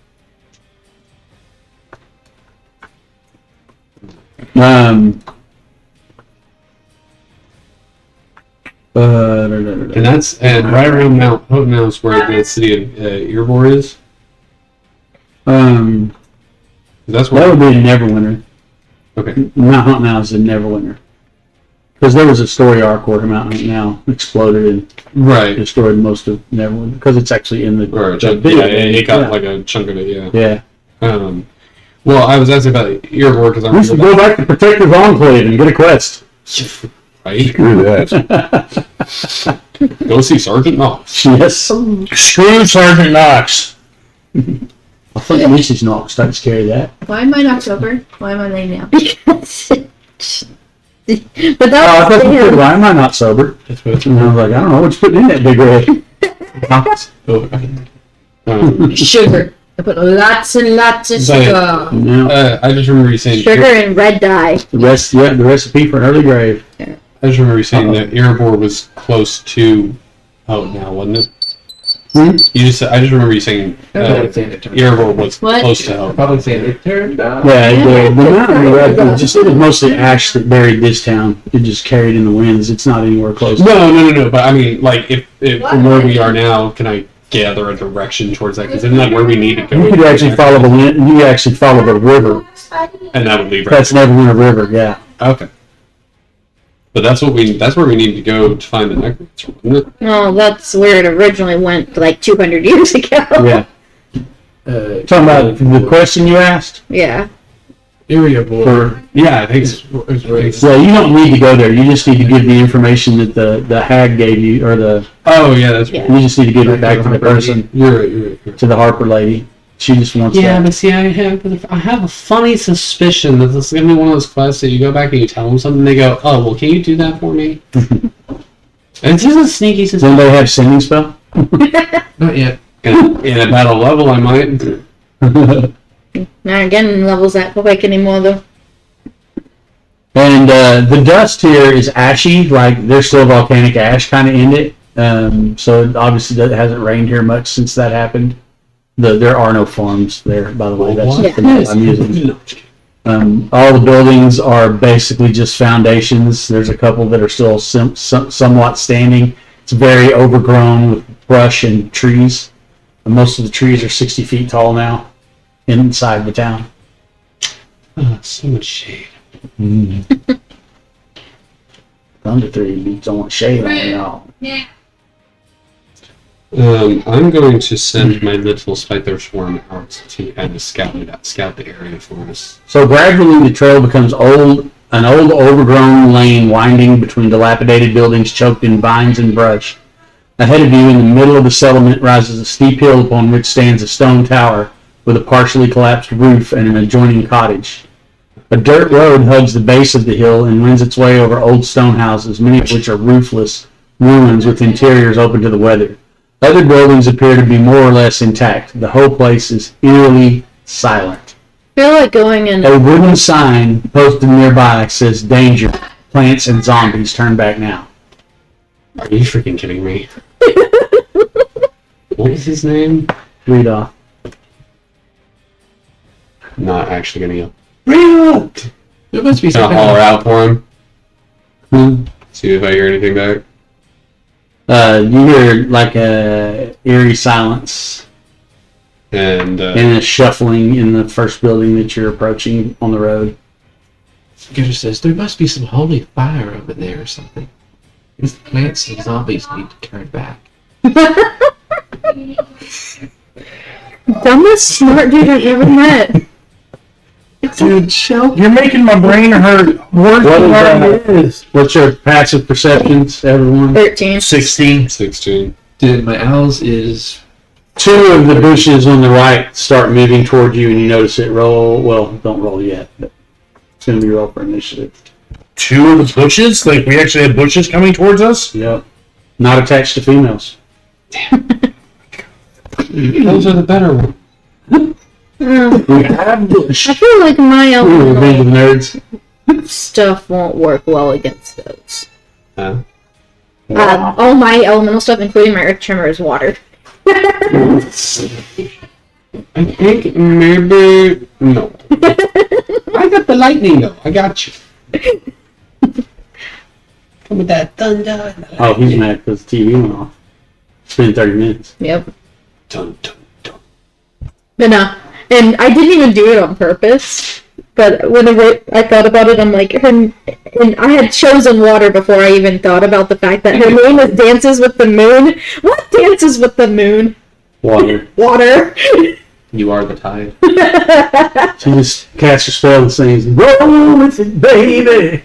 And right around Mount Hotenau is where the city of Erebor is. That's that where. would be a Neverwinter. Okay. Mount Houtnow is a Neverwinter. Because there was a story arc where Mount Houtnow exploded and Right. destroyed most of Neverwinter. Because it's actually in the Or a the chunk, video yeah, game. it got Yeah. like a chunk of it, yeah. Yeah. Well, I was asking about Erebor because I We should remember go back to Protective Enclave and get a quest. right? Screw that. Go see Sergeant Knox. Yes. Screw Sergeant Knox. I think Mrs. Knox takes care of that. Why am I not sober? Why am I laying down? Because. But Oh, I that thought you said, was why am I not sober? And I was like, I don't know what you're putting in that big red. Sugar. I put lots and lots of But- sugar. No. I just remember you saying sugar and red dye. The recipe for an early grave. I just remember you saying that Erebor was close to out now, wasn't it? Hmm? You just I just remember you saying Probably saying it turned Erebor was What? close to out. Probably saying it turned out. Yeah, the mountain, it was mostly ash that buried this town. It just carried in the winds. It's not anywhere close. No. But I mean, like, if from where we are now, can I gather a direction towards that? Because isn't that where we need to go? You could actually follow the wind. You could actually follow the river. And that would lead right. That's Neverwinter River. Yeah. Okay. But that's where we need to go to find the necromancer, wasn't it? Oh, that's where it originally went like 200 years ago. Yeah. Talking about the question you asked. Yeah. Area boy. For, Yeah, I think so. well, you don't need to go there. You just need to give the information that the hag gave you, or Oh yeah, that's Yeah. you just need to give it back to the person, You're right. to the Harper lady. She just wants Yeah, that. but see, I have a funny suspicion that this is gonna be one of those quests that you go back and you tell them something, and they go, "Oh, well, can you do that for me?" It's just a sneaky Does suspicion. anybody have sending spell? Not yet. In a battle level, I might. Not getting levels that quick anymore, though. And the dust here is ashy, like there's still volcanic ash kind of in it. So it obviously it hasn't rained here much since that happened. There are no farms there, by the way. That's What? just the note I'm using. All the buildings are basically just foundations. There's a couple that are still somewhat standing. It's very overgrown with brush and trees. And most of the trees are 60 feet tall now inside the town. Oh, so much shade. Under 3, you don't want shade on it all. I'm going to send my little spider swarm out to kind of scout the area for us. So gradually the trail becomes an old overgrown lane winding between dilapidated buildings choked in vines and brush. Ahead of you in the middle of the settlement rises a steep hill upon which stands a stone tower with a partially collapsed roof and an adjoining cottage. A dirt road hugs the base of the hill and wends its way over old stone houses, many of which are roofless ruins with interiors open to the weather. Other buildings appear to be more or less intact. The whole place is eerily silent. I feel like going in. A wooden sign posted nearby says, "Danger, plants and zombies, turn back now." Are you freaking kidding me? What was his name? Read off. Not actually gonna yell. Read! There must be Gonna something. holler out for him. See if I hear anything back. You hear like a eerie silence And and a shuffling in the first building that you're approaching on the road. Gitter says there must be some holy fire over there or something. These plants and zombies need to turn back. Dumbest smart dude I've ever met. Dude, you're making my brain hurt worse What than what it is. What's your passive perceptions, everyone? 13. 16. 16. Then my owls is 2 of the bushes on the right start moving toward you, and you notice it roll. Well, don't roll yet, but it's going to be roll for initiative. 2 of the bushes? Like, we actually had bushes coming towards us? Yep. Not attached to females. Those are the better ones. We have bush. I feel like my Revenge of elemental nerds. stuff won't work well against those. Huh? All my elemental stuff, including my earth tremor, is water. I think maybe no. I got the lightning though. I got you. Come with that thunder. Oh, he's mad because the TV went off. It's been 30 minutes. Yep. Dun, dun, dun. But no. And I didn't even do it on purpose. But whenever I thought about it, I'm like, and I had chosen water before I even thought about the fact that her name is Dances with the Moon. What dances with the moon? Water. Water. You are the tide. She just casts a spell and sings, "Roll with it, baby."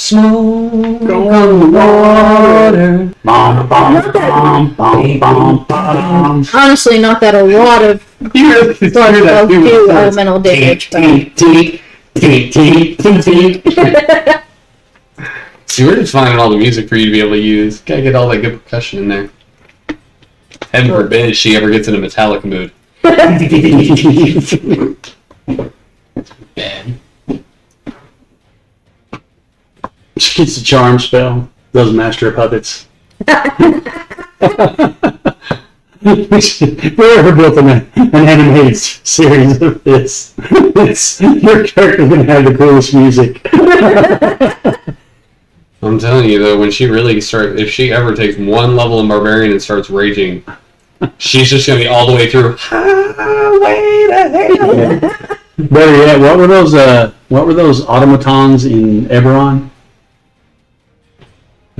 Smoke on the water. Bom, bom, bom, bom, bom, bom. Honestly, not that a lot of You really slugs will do elemental damage, but See, we're just finding all the music for you to be able to use. Gotta get all that good percussion in there. Heaven forbid she ever gets in a Metallica mood. Bad. She gets the charm spell. Does master of puppets. If we ever built an animated series of this, your character's gonna have the coolest music. I'm telling you though, when she really starts, if she ever takes one level in Barbarian and starts raging, she's just gonna be all the way through. Better yet, what were those automatons in Eberron?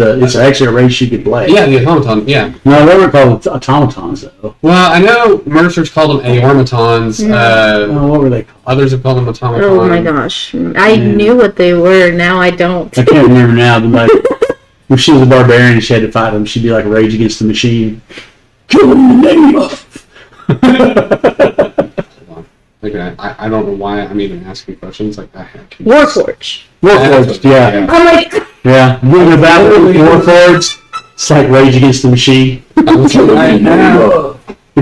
It's actually a race you could play. Yeah, the automaton. Yeah. No, they were called automatons though. Well, I know Mercer's called them aormatons. What were they called? Others have called them automatons. oh my gosh. I knew what they were, now I don't. I can't remember now, but like, if she was a barbarian and she had to fight them, she'd be like Rage Against the Machine. Kill him in the name of. Okay, I don't know why I'm even asking questions like that. Warforge. Warforged, yeah. I'm like, Yeah. Doing a battle with Warforged, it's like Rage Against the Machine. If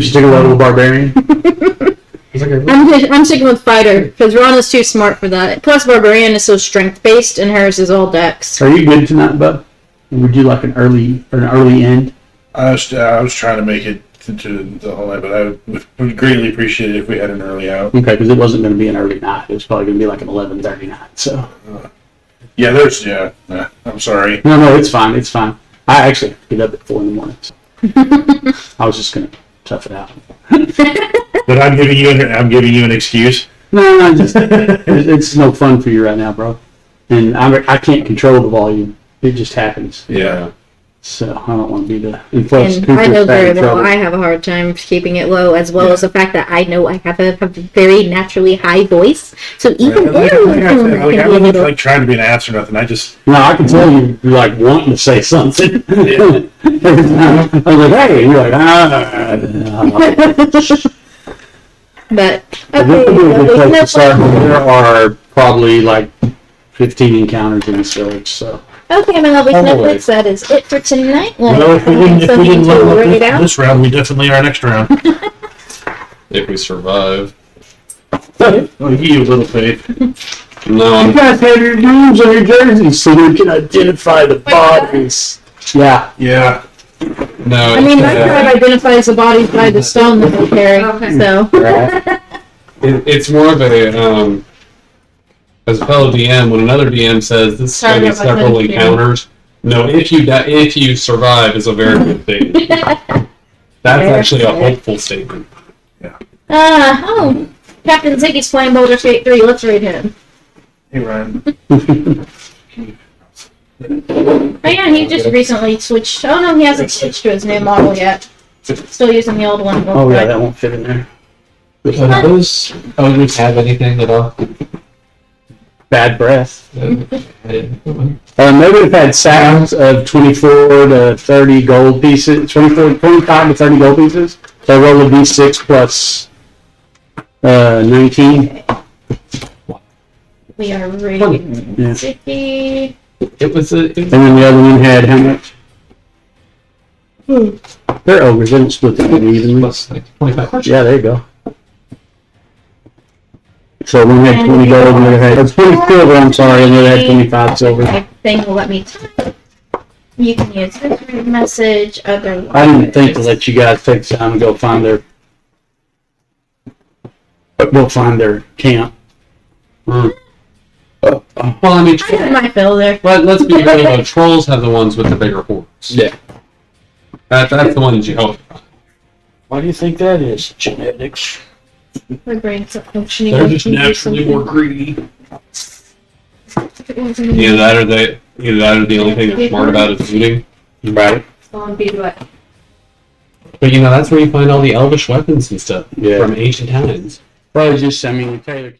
she took a level of barbarian. I'm sticking with fighter because Ron is too smart for that. Plus, barbarian is so strength based, and hers is all dex. Are you good tonight, bud? Would you like an early end? I was trying to make it to the whole night, but I would greatly appreciate it if we had an early out. Okay, because it wasn't going to be an early night. It was probably going to be like an 11:30 night. So. I'm sorry. No, it's fine. It's fine. I actually have to get up at 4 in the morning. So. I was just going to tough it out. But I'm giving you an excuse. No, it's no fun for you right now, bro. And I can't control the volume. It just happens. Yeah. So I don't want to be the. And plus, And I know Cooper's very having well trouble. I have a hard time keeping it low, as well as the fact that I know I have a very naturally high voice. So even I can be a little. like trying to be an ass or nothing. I just No, I can tell you're like wanting to say something. Every time I was like, "Hey," you're like, But This would be a good place to start. okay, There are probably like 15 encounters in this village, so. okay, my lovely Oh, Netflix, that is it for tonight. well, if we didn't Something to level worry up out. this round, we definitely are next round. If we survive. I'll give you a little faith. No, You guys have your names on your jerseys so you can identify the bodies. Yeah. Yeah. no. I mean, my it's, tribe identifies the bodies by the stone that they carry. Okay. So it's more of a as a fellow DM, when another DM says this is going to be Sorry about several that. encounters. No, if you survive is a very good statement. That's actually a hopeful statement. Captain Ziggy's playing Boulder Skate 3. Let's read him. Hey Ryan. Oh yeah, he just recently switched. Oh no, he hasn't switched to his new model yet. Still using the old one. Oh yeah, that won't fit in there. Those owners have anything at all? Bad breath. Maybe Maybe we've had sacks of 24 to 30 gold pieces, 25 to 30 gold pieces. So roll a d6 plus 19. We are reading Yeah. Ziggy. it was a. And then the other one had how much? They're ogres, they don't split them evenly. Plus like 25. Yeah, there you go. So one had 20 gold, and the other had 20 silver, I'm sorry, and the other had 25 silver. My thing will let me type. You can use this message. Otherwise, I didn't think to let you guys take time and go find their camp. Well, I mean, I had my fill there. let's be real though. Trolls have the ones with the bigger horns. Yeah. That's the ones you hope. Why do you think that is? Genetics. My brain's not functioning. They're just naturally more greedy. Either that or the only thing they're smart about is looting. Right. Be what? But that's where you find all the elvish weapons and stuff Yeah. from ancient times. Probably just, I mean, Taylor.